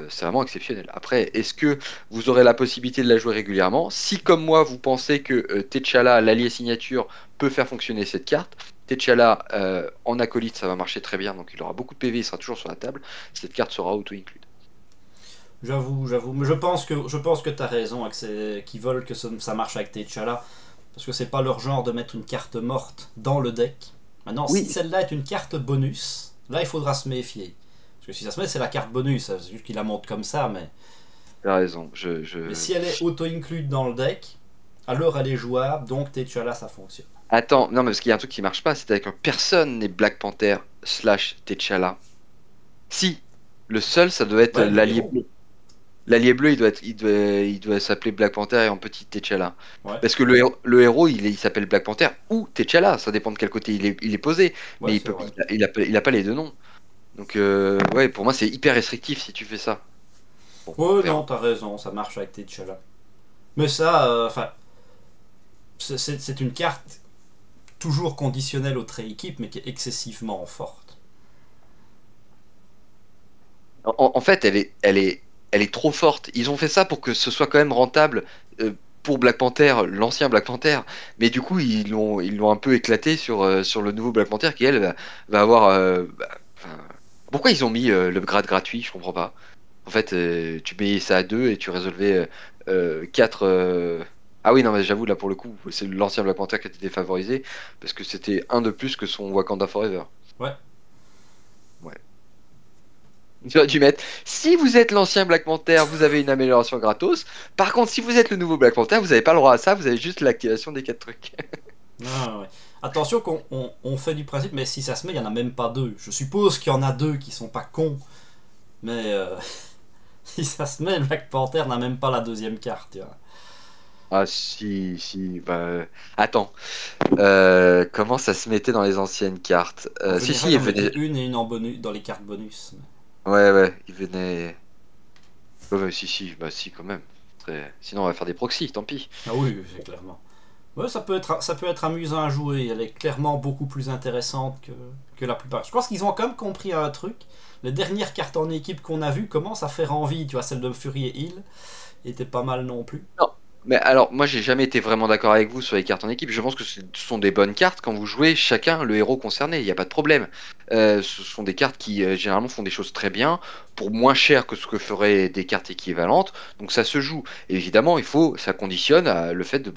S2: exceptionnel. Après, est-ce que vous aurez la possibilité de la jouer régulièrement? Si comme moi, vous pensez que T'Challa, l'allié signature, peut faire fonctionner cette carte, T'Challa en acolyte, ça va marcher très bien. Donc il aura beaucoup de PV, il sera toujours sur la table. Cette carte sera auto-include.
S1: j'avoue. Mais je pense que t'as raison, et qu'ils veulent que ça marche avec T'Challa. Parce que c'est pas leur genre de mettre une carte morte dans le deck. Maintenant, si
S2: Oui,
S1: celle-là est une carte bonus, là il faudra se méfier. Parce que si ça se met, c'est la carte bonus. C'est juste qu'il la monte comme ça,
S2: t'as raison.
S1: mais si elle est auto-include dans le deck, alors elle est jouable, donc T'Challa ça fonctionne.
S2: Attends, non, mais parce qu'il y a un truc qui marche pas, c'est avec que personne n'est Black Panther slash T'Challa. Si, le seul, ça doit être
S1: Ouais, le
S2: l'allié
S1: héros.
S2: bleu. L'allié bleu, il doit s'appeler Black Panther et en petit T'Challa.
S1: Ouais,
S2: Parce que le héros, il s'appelle Black Panther ou T'Challa, ça dépend de quel côté il est posé.
S1: ouais,
S2: Mais il
S1: c'est
S2: peut,
S1: vrai.
S2: il a pas les deux noms. Donc, ouais, pour moi, c'est hyper restrictif si tu fais ça. Bon, on
S1: Ouais, non,
S2: verra.
S1: t'as raison, ça marche avec T'Challa. Mais ça, enfin, c'est une carte toujours conditionnelle au trait équipe, mais qui est excessivement forte.
S2: En fait, elle est trop forte. Ils ont fait ça pour que ce soit quand même rentable pour Black Panther, l'ancien Black Panther. Mais du coup, ils l'ont un peu éclaté sur le nouveau Black Panther qui, elle, va avoir. Enfin, pourquoi ils ont mis le grade gratuit? Je comprends pas. En fait, tu payais ça à deux et tu résolvais quatre. Ah oui, non, mais j'avoue, là pour le coup, c'est l'ancien Black Panther qui a été défavorisé parce que c'était un de plus que son Wakanda Forever.
S1: Ouais.
S2: Ouais. Tu aurais dû mettre, si vous êtes l'ancien Black Panther, vous avez une amélioration gratos. Par contre, si vous êtes le nouveau Black Panther, vous n'avez pas le droit à ça, vous avez juste l'activation des quatre trucs.
S1: Ah, ouais. Attention qu'on fait du principe, mais si ça se met, il n'y en a même pas deux. Je suppose qu'il y en a deux qui sont pas cons, mais si ça se met, le Black Panther n'a même pas la deuxième carte. Tu vois.
S2: Ah si, si, bah... Attends, comment ça se mettait dans les anciennes cartes?
S1: En
S2: Si,
S1: général,
S2: si,
S1: il
S2: il
S1: en mettait
S2: venait...
S1: une et une en bonus dans les cartes bonus.
S2: Ouais, ouais, il venait... Ouais, ouais, si, si, bah si, quand même. Sinon, on va faire des proxys, tant pis.
S1: Ah oui, c'est clairement. Ouais, ça peut être amusant à jouer. Elle est clairement beaucoup plus intéressante que la plupart. Je pense qu'ils ont quand même compris un truc. Les dernières cartes en équipe qu'on a vues commencent à faire envie. Tu vois, celle de Fury et Hill était pas mal non plus.
S2: Non. Mais alors, moi, j'ai jamais été vraiment d'accord avec vous sur les cartes en équipe. Je pense que ce sont des bonnes cartes quand vous jouez chacun le héros concerné. Il n'y a pas de problème. Ce sont des cartes qui généralement font des choses très bien pour moins cher que ce que feraient des cartes équivalentes. Donc ça se joue. Et évidemment, ça conditionne à le fait de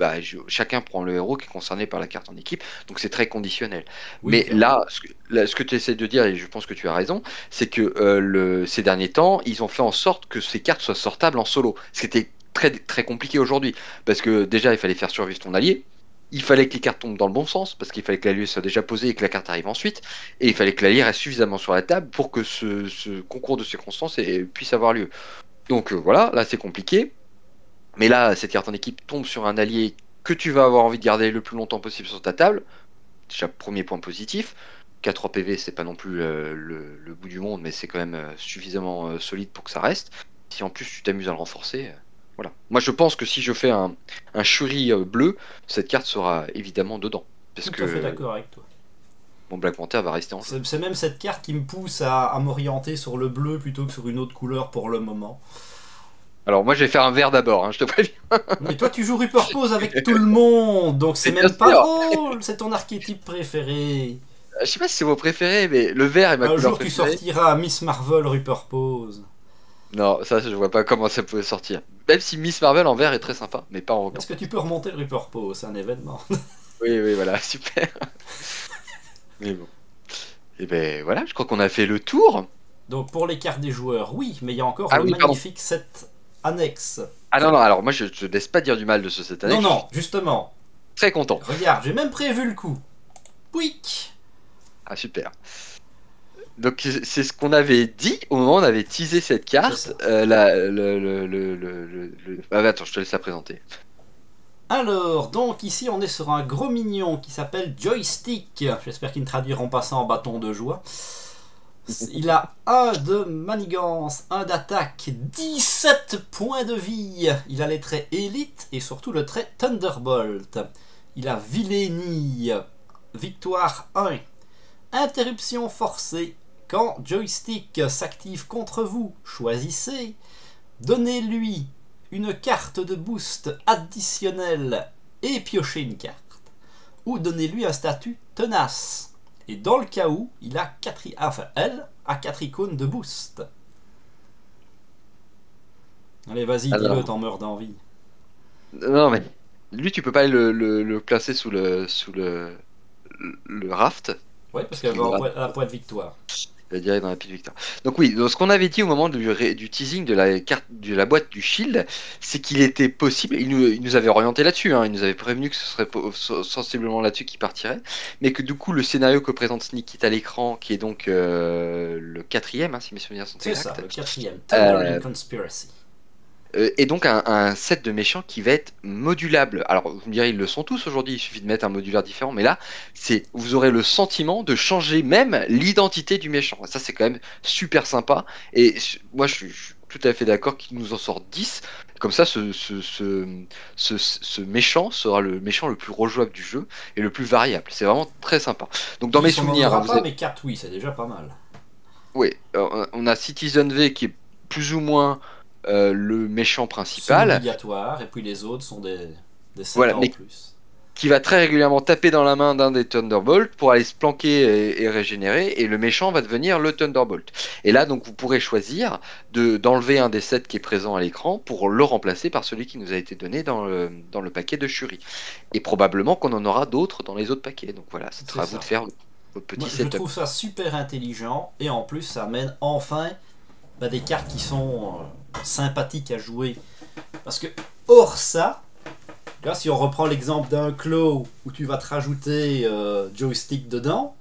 S2: chacun prend le héros qui est concerné par la carte en équipe. Donc c'est très conditionnel.
S1: Oui,
S2: Mais
S1: clairement.
S2: là, ce que tu essaies de dire, et je pense que tu as raison, c'est que ces derniers temps, ils ont fait en sorte que ces cartes soient sortables en solo. Ce qui était très, très compliqué aujourd'hui. Parce que déjà, il fallait faire survivre ton allié. Il fallait que les cartes tombent dans le bon sens, parce qu'il fallait que l'allié soit déjà posé et que la carte arrive ensuite. Et il fallait que l'allié reste suffisamment sur la table pour que ce concours de circonstances puisse avoir lieu. Donc voilà, là c'est compliqué. Mais là, cette carte en équipe tombe sur un allié que tu vas avoir envie de garder le plus longtemps possible sur ta table. Déjà, premier point positif. 4 PV, c'est pas non plus le bout du monde, mais c'est quand même suffisamment solide pour que ça reste. Si en plus tu t'amuses à le renforcer, voilà. Moi, je pense que si je fais un Shuri bleu, cette carte sera évidemment dedans. Parce
S1: Tout à fait
S2: que
S1: d'accord avec toi.
S2: mon Black Panther va rester en jeu.
S1: C'est même cette carte qui me pousse à m'orienter sur le bleu plutôt que sur une autre couleur pour le moment.
S2: Alors, moi, je vais faire un vert d'abord, hein, je te préviens.
S1: Mais toi, tu joues Reaper Pose avec tout le monde, donc c'est
S2: Mais bien
S1: même pas
S2: sûr,
S1: drôle. C'est ton archétype préféré.
S2: je sais pas si c'est vos préférés, mais le vert est ma
S1: Un
S2: couleur
S1: jour, tu
S2: préférée.
S1: sortiras Miss Marvel Reaper Pose.
S2: Non, ça, je vois pas comment ça pouvait sortir. Même si Miss Marvel en vert est très sympa, mais pas en
S1: Est-ce
S2: Reaper
S1: que tu
S2: Pose.
S1: peux remonter le Reaper Pose? C'est un événement.
S2: Oui, oui, voilà, super. Mais bon. Et ben voilà, je crois qu'on a fait le tour.
S1: Donc, pour les cartes des joueurs, oui, mais il y a encore
S2: Ah
S1: le
S2: oui, pardon.
S1: magnifique set annexe.
S2: Ah non, non, alors moi, je te laisse pas dire du mal de cette année,
S1: Non,
S2: je suis
S1: non, justement.
S2: très content.
S1: Regarde, j'ai même prévu le coup. Pouic.
S2: Ah, super. Donc c'est ce qu'on avait dit au moment où on avait teasé cette
S1: C'est
S2: carte.
S1: ça.
S2: Ah, bah, attends, je te laisse la présenter.
S1: Alors, donc ici on est sur un gros mignon qui s'appelle Joystick. J'espère qu'ils ne traduiront pas ça en bâton de joie. Il a un de manigance, un d'attaque, 17 points de vie. Il a les traits élite et surtout le trait Thunderbolt. Il a Villénie, victoire 1. Interruption forcée. Quand Joystick s'active contre vous, choisissez. Donnez-lui une carte de boost additionnelle et piochez une carte. Ou donnez-lui un statut tenace. Et dans le cas où, il a elle a 4 icônes de boost. Allez, vas-y, dis-le,
S2: Alors,
S1: t'en meurs d'envie.
S2: non mais lui, tu peux pas le classer le raft,
S1: Ouais, parce
S2: parce
S1: qu'elle
S2: qu'il
S1: va
S2: ira
S1: à la pointe victoire.
S2: direct dans la pile victoire. Donc oui, donc ce qu'on avait dit au moment du teasing de la carte de la boîte du Shield, c'est qu'il était possible, il nous avait orienté là-dessus, hein, il nous avait prévenu que ce serait sensiblement là-dessus qu'il partirait, mais que du coup le scénario que présente Sneak est à l'écran, qui est donc le quatrième, hein, si mes souvenirs sont
S1: C'est ça,
S2: exacts,
S1: le quatrième, Thundering
S2: euh,
S1: Conspiracy.
S2: et donc un set de méchants qui va être modulable. Alors vous me direz, ils le sont tous aujourd'hui, il suffit de mettre un modulaire différent, mais là, vous aurez le sentiment de changer même l'identité du méchant. Ça, c'est quand même super sympa. Et moi, je suis tout à fait d'accord qu'il nous en sorte 10. Comme ça, ce méchant sera le méchant le plus rejouable du jeu et le plus variable. C'est vraiment très sympa. Donc dans mes
S1: 10, on n'en
S2: souvenirs, hein,
S1: aura pas, mais 4, oui, c'est déjà pas mal.
S2: oui, on a Citizen V qui est plus ou moins le méchant principal.
S1: Semi-obligatoire, et puis les autres sont des 7
S2: Voilà,
S1: ans en
S2: mais
S1: plus.
S2: qui va très régulièrement taper dans la main d'un des Thunderbolts pour aller se planquer et régénérer, et le méchant va devenir le Thunderbolt. Et là, donc, vous pourrez choisir d'enlever un des sets qui est présent à l'écran pour le remplacer par celui qui nous a été donné dans le paquet de Shuri. Et probablement qu'on en aura d'autres dans les autres paquets. Donc voilà, ce
S1: C'est
S2: sera à vous de
S1: ça.
S2: faire votre
S1: Moi,
S2: petit
S1: je
S2: setup.
S1: trouve ça super intelligent, et en plus, ça amène enfin des cartes qui sont sympathiques à jouer. Parce que, hors ça, là, si on reprend l'exemple d'un Claw où tu vas te rajouter joystick dedans,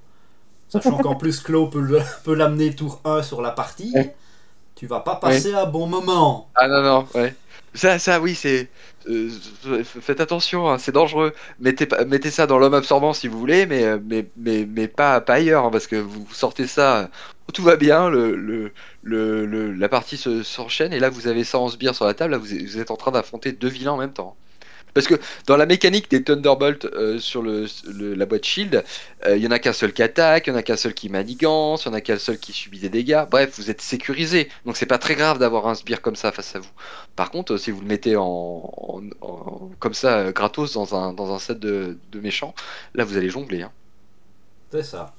S1: sachant qu'en plus Claw peut l'amener tour 1 sur la partie,
S2: Ouais.
S1: tu vas pas
S2: Ouais.
S1: passer un bon moment.
S2: Ah non, non, ouais. Ça, oui, c'est. euh, faites attention, hein, c'est dangereux. Mettez ça dans l'homme absorbant si vous voulez, mais pas ailleurs, hein, parce que vous sortez ça, tout va bien, la partie s'enchaîne, et là vous avez ça en sbire sur la table, là vous êtes en train d'affronter deux vilains en même temps. Parce que dans la mécanique des Thunderbolt sur la boîte Shield, il y en a qu'un seul qui attaque, il y en a qu'un seul qui manigance, il y en a qu'un seul qui subit des dégâts. Bref, vous êtes sécurisé. Donc c'est pas très grave d'avoir un sbire comme ça face à vous. Par contre, si vous le mettez comme ça, gratos, dans un set de méchants, là vous allez jongler, hein.
S1: C'est ça.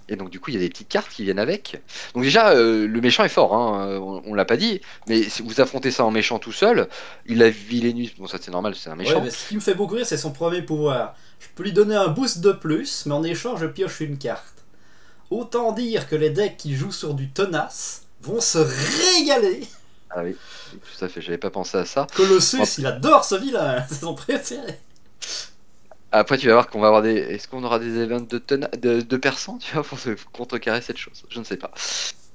S2: Et donc du coup, il y a des petites cartes qui viennent avec. Donc déjà, le méchant est fort, hein, on l'a pas dit, mais si vous affrontez ça en méchant tout seul, il a Villainus, bon ça c'est normal, c'est un
S1: Ouais,
S2: méchant.
S1: mais ce qui me fait beaucoup rire, c'est son premier pouvoir. Je peux lui donner un boost de plus, mais en échange, je pioche une carte. Autant dire que les decks qui jouent sur du tenace vont se régaler.
S2: Ah oui, oui, tout à fait, j'avais pas pensé à ça. Bon,
S1: Colossus, il adore ce vilain, c'est son préféré.
S2: après, tu vas voir qu'on va avoir des. Est-ce qu'on aura des events de persan, tu vois, pour contrecarrer cette chose? Je ne sais pas.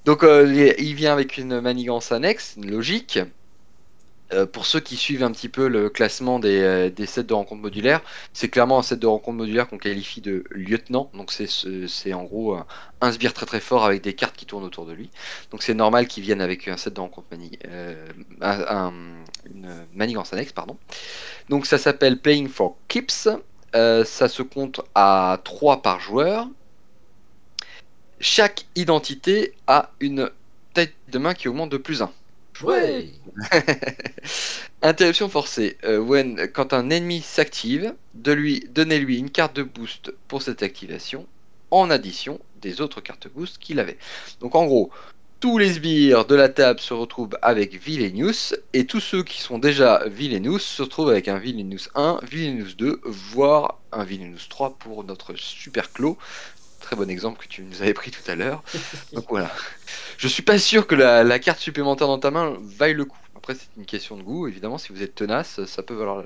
S2: Donc, il vient avec une manigance annexe, une logique. Pour ceux qui suivent un petit peu le classement des sets de rencontres modulaires, c'est clairement un set de rencontres modulaires qu'on qualifie de lieutenant. Donc c'est en gros un sbire très très fort avec des cartes qui tournent autour de lui. Donc c'est normal qu'ils viennent avec un set de rencontres une manigance annexe, pardon. Donc ça s'appelle Playing for Keeps. Ça se compte à 3 par joueur. Chaque identité a une tête de main qui augmente de plus 1. Chouette.
S1: Ouais.
S2: Interruption forcée. Quand un ennemi s'active, donnez-lui une carte de boost pour cette activation, en addition des autres cartes boost qu'il avait. Donc en gros, tous les sbires de la table se retrouvent avec Villainous, et tous ceux qui sont déjà Villainous se retrouvent avec un Villainous 1, Villainous 2, voire un Villainous 3 pour notre super clos. Très bon exemple que tu nous avais pris tout à l'heure. Donc voilà. Je suis pas sûr que la carte supplémentaire dans ta main vaille le coup. Après, c'est une question de goût. Évidemment, si vous êtes tenace, ça peut valoir.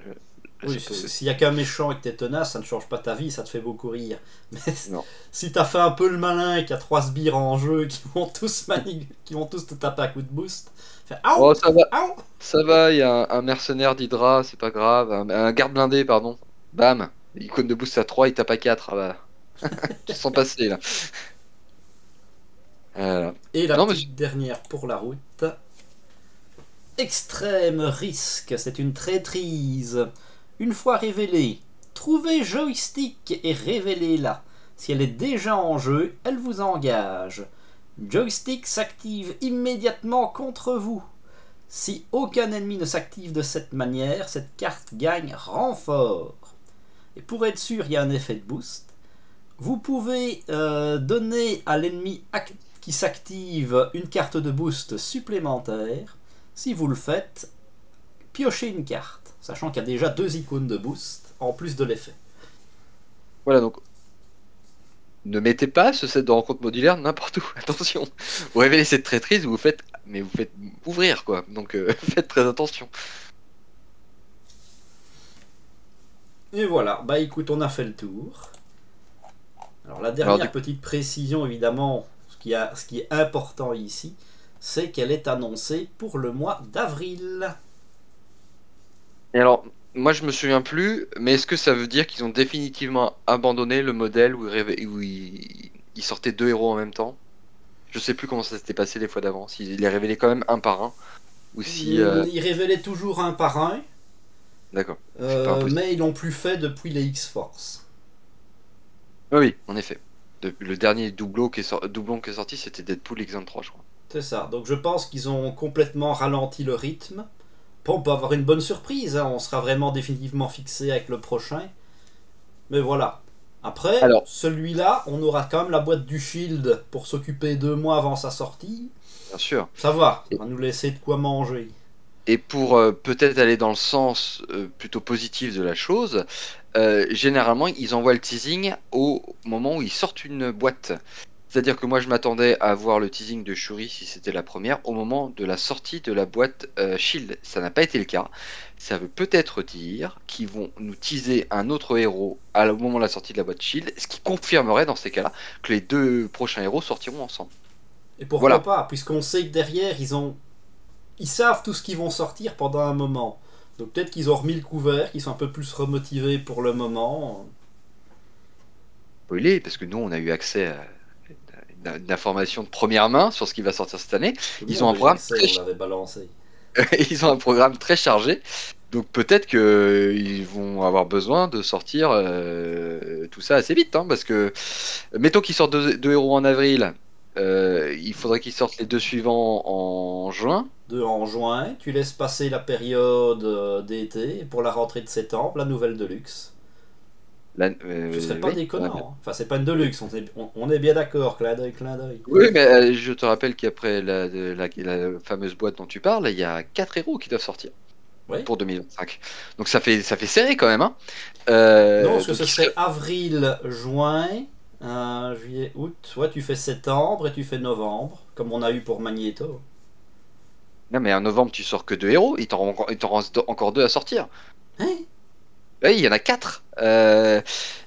S1: Oui, s'il y a qu'un méchant et que t'es tenace, ça ne change pas ta vie, ça te fait beaucoup rire. Mais
S2: Non.
S1: si t'as fait un peu le malin et qu'il y a 3 sbires en jeu qui vont tous te taper à coup de boost, fais
S2: Oh,
S1: Aouh
S2: ça va.
S1: Aouh
S2: Ça va. Il y a un mercenaire d'Hydra, c'est pas grave. Un garde blindé, pardon. Bam. Icône de boost à 3, il tape à 4. Ah bah. Tu te sens passer là. Voilà.
S1: Et la
S2: Non, mais
S1: petite dernière pour la route. Extrême risque, c'est une traîtrise. Une fois révélée, trouvez joystick et révélez-la. Si elle est déjà en jeu, elle vous engage. Joystick s'active immédiatement contre vous. Si aucun ennemi ne s'active de cette manière, cette carte gagne renfort. Et pour être sûr, il y a un effet de boost. Vous pouvez donner à l'ennemi qui s'active une carte de boost supplémentaire. Si vous le faites, piochez une carte, sachant qu'il y a déjà 2 icônes de boost en plus de l'effet.
S2: Voilà, donc ne mettez pas ce set de rencontre modulaire n'importe où. Attention, vous révélez cette traîtrise, vous faites ouvrir quoi. Donc faites très attention.
S1: Et voilà, bah écoute, on a fait le tour. Alors la
S2: Alors,
S1: dernière petite précision, évidemment, ce qui est important ici, c'est qu'elle est annoncée pour le mois d'avril.
S2: Et alors, moi je me souviens plus, mais est-ce que ça veut dire qu'ils ont définitivement abandonné le modèle où ils sortaient 2 héros en même temps? Je sais plus comment ça s'était passé les fois d'avant, s'ils les révélaient quand même un par un, ou si...
S1: Ils révélaient toujours un par un,
S2: D'accord, c'est pas impossible.
S1: mais ils l'ont plus fait depuis les X-Force.
S2: Oui, en effet. Le dernier doublon qui est sorti, c'était Deadpool X23, je crois.
S1: C'est ça, donc je pense qu'ils ont complètement ralenti le rythme. Bon, on peut avoir une bonne surprise, hein. On sera vraiment définitivement fixé avec le prochain. Mais voilà. Après,
S2: Alors,
S1: celui-là, on aura quand même la boîte du Shield pour s'occuper 2 mois avant sa sortie.
S2: bien sûr.
S1: Ça va,
S2: Et,
S1: ça va nous laisser de quoi manger.
S2: et pour peut-être aller dans le sens plutôt positif de la chose, généralement, ils envoient le teasing au moment où ils sortent une boîte. C'est-à-dire que moi, je m'attendais à voir le teasing de Shuri, si c'était la première, au moment de la sortie de la boîte Shield. Ça n'a pas été le cas. Ça veut peut-être dire qu'ils vont nous teaser un autre héros au moment de la sortie de la boîte Shield, ce qui confirmerait dans ces cas-là que les 2 prochains héros sortiront ensemble.
S1: Et pourquoi
S2: Voilà.
S1: pas, puisqu'on sait que derrière, ils savent tout ce qui vont sortir pendant un moment. Donc peut-être qu'ils ont remis le couvert, qu'ils sont un peu plus remotivés pour le moment.
S2: Spoiler, parce que nous, on a eu accès à une information de première main sur ce qui va sortir cette année.
S1: Tout le
S2: Ils ont
S1: monde
S2: un
S1: a eu
S2: programme
S1: accès, on l'avait balancé.
S2: ils ont un programme très chargé. Donc peut-être qu'ils vont avoir besoin de sortir tout ça assez vite, hein, parce que mettons qu'ils sortent 2 héros en avril, il faudrait qu'ils sortent les 2 suivants en juin.
S1: En juin, tu laisses passer la période d'été, et pour la rentrée de septembre, la nouvelle Deluxe. Ce serait pas
S2: Oui,
S1: déconnant, hein. Enfin, c'est pas une Deluxe, on est bien d'accord, clin d'œil, clin d'œil.
S2: oui, mais je te rappelle qu'après la fameuse boîte dont tu parles, il y a 4 héros qui doivent sortir
S1: Oui.
S2: pour 2025. Donc ça fait serré quand même, hein.
S1: Non, parce que
S2: Donc
S1: ce serait avril, juin, juillet, août. Ouais, tu fais septembre et tu fais novembre, comme on a eu pour Magneto.
S2: non, mais en novembre, tu sors que 2 héros, il t'en reste encore 2 à sortir.
S1: Hein?
S2: Oui, il y en a 4.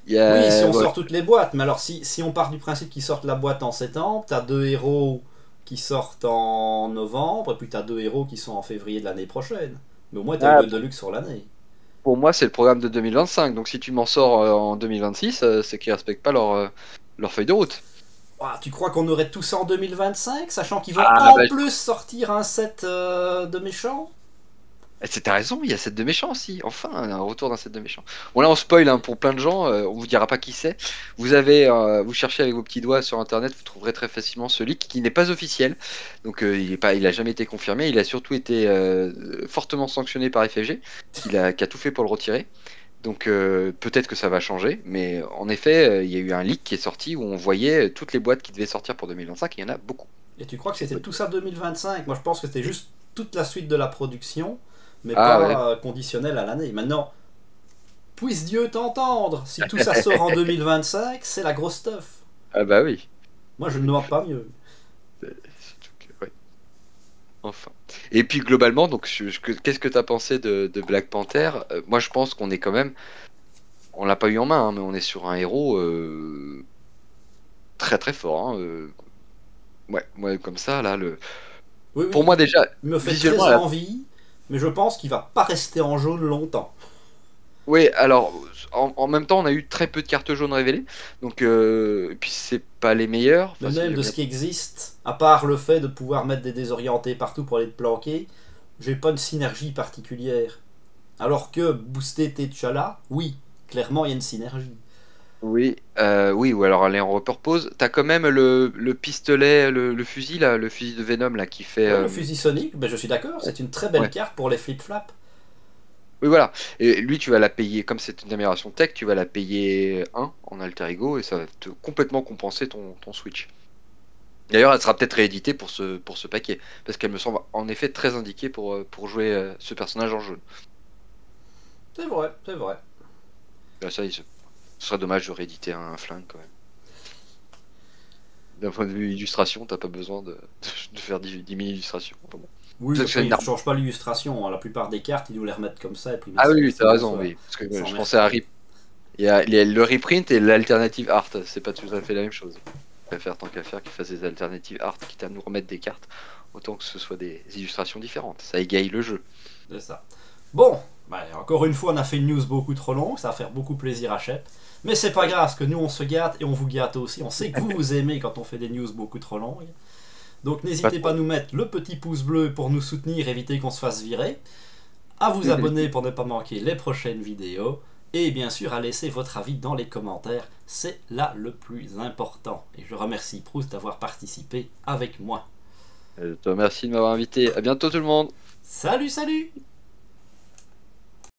S1: Oui, si on
S2: Ouais.
S1: sort toutes les boîtes, mais alors si on part du principe qu'ils sortent la boîte en septembre, t'as 2 héros qui sortent en novembre, et puis t'as 2 héros qui sont en février de l'année prochaine. Mais au moins t'as eu
S2: Ah,
S1: 2 Deluxe sur l'année.
S2: pour moi, c'est le programme de 2025. Donc si tu m'en sors en 2026, c'est qu'ils respectent pas leur feuille de route.
S1: Ah, tu crois qu'on aurait tout ça en 2025, sachant qu'ils vont
S2: Ah,
S1: en
S2: bah,
S1: plus sortir un set de méchants?
S2: t'as raison, il y a 7 de méchants aussi. Enfin, un retour d'un set de méchants. Bon, là, on spoil hein, pour plein de gens. On vous dira pas qui c'est. Vous cherchez avec vos petits doigts sur internet, vous trouverez très facilement ce leak qui n'est pas officiel. Donc, il a jamais été confirmé. Il a surtout été fortement sanctionné par FFG, qui a tout fait pour le retirer. Donc peut-être que ça va changer, mais en effet, il y a eu un leak qui est sorti où on voyait toutes les boîtes qui devaient sortir pour 2025, et il y en a beaucoup.
S1: Et tu crois que c'était tout ça 2025? Moi je pense que c'était juste toute la suite de la production, mais
S2: Ah ouais.
S1: pas conditionnel à l'année. Maintenant, puisse Dieu t'entendre, si tout ça sort en 2025, c'est la grosse stuff.
S2: Ah bah oui.
S1: Moi je ne demande pas mieux.
S2: Surtout ouais. Enfin. Et puis globalement, donc qu'est-ce que tu as pensé de Black Panther? Moi je pense qu'on est quand même, on l'a pas eu en main, hein, mais on est sur un héros très très fort, hein, ouais, comme ça là,
S1: Oui,
S2: pour
S1: oui,
S2: moi déjà
S1: il me fait
S2: visuellement,
S1: très envie, mais je pense qu'il va pas rester en jaune longtemps.
S2: oui, alors en même temps, on a eu très peu de cartes jaunes révélées, donc et puis c'est pas les meilleures.
S1: Mais
S2: Enfin,
S1: même de ce qui existe, à part le fait de pouvoir mettre des désorientés partout pour aller te planquer, j'ai pas une synergie particulière. Alors que booster T'Challa, oui, clairement il y a une synergie.
S2: oui, oui, ou alors aller en repurpose. T'as quand même le pistolet, le fusil là, le fusil de Venom là qui fait.
S1: Ouais, le fusil sonique, ben je suis d'accord, c'est une très belle
S2: Ouais.
S1: carte pour les flip-flaps.
S2: Oui, voilà. Et lui, tu vas la payer, comme c'est une amélioration tech, tu vas la payer 1 en alter ego et ça va te complètement compenser ton switch. D'ailleurs, elle sera peut-être rééditée pour ce paquet, parce qu'elle me semble en effet très indiquée pour jouer ce personnage en jaune.
S1: C'est vrai, c'est vrai.
S2: Bah, ça, ce serait dommage de rééditer un flingue quand même. D'un point de vue illustration, t'as pas besoin de faire 10 000 illustrations. Enfin bon.
S1: Oui,
S2: Peut-être que c'est
S1: après,
S2: une
S1: ils ne
S2: arme.
S1: changent pas l'illustration. Hein. La plupart des cartes, ils nous les remettent comme ça, et puis
S2: Ah
S1: merci,
S2: oui, oui, t'as
S1: merci,
S2: raison,
S1: bonsoir.
S2: oui. Parce que
S1: Sans
S2: je
S1: mer-
S2: pensais à Rip. Le reprint et l'alternative art, c'est pas tout à fait la même chose. Je préfère tant qu'à faire qu'ils fassent des alternatives art, quitte à nous remettre des cartes, autant que ce soit des illustrations différentes. Ça égaye le jeu.
S1: C'est ça. Bon, bah, encore une fois, on a fait une news beaucoup trop longue, ça va faire beaucoup plaisir à Shep. Mais c'est pas
S2: Ouais.
S1: grave, parce que nous, on se gâte et on vous gâte aussi. On sait que vous aimez quand on fait des news beaucoup trop longues. Donc
S2: Pas
S1: n'hésitez pas à
S2: trop.
S1: nous mettre le petit pouce bleu pour nous soutenir, éviter qu'on se fasse virer. À vous abonner pour ne pas manquer les prochaines vidéos. Et bien sûr, à laisser votre avis dans les commentaires. C'est là le plus important. Et je remercie Proust d'avoir participé avec moi.
S2: Je te remercie de m'avoir invité. À bientôt tout le monde.
S1: Salut, salut!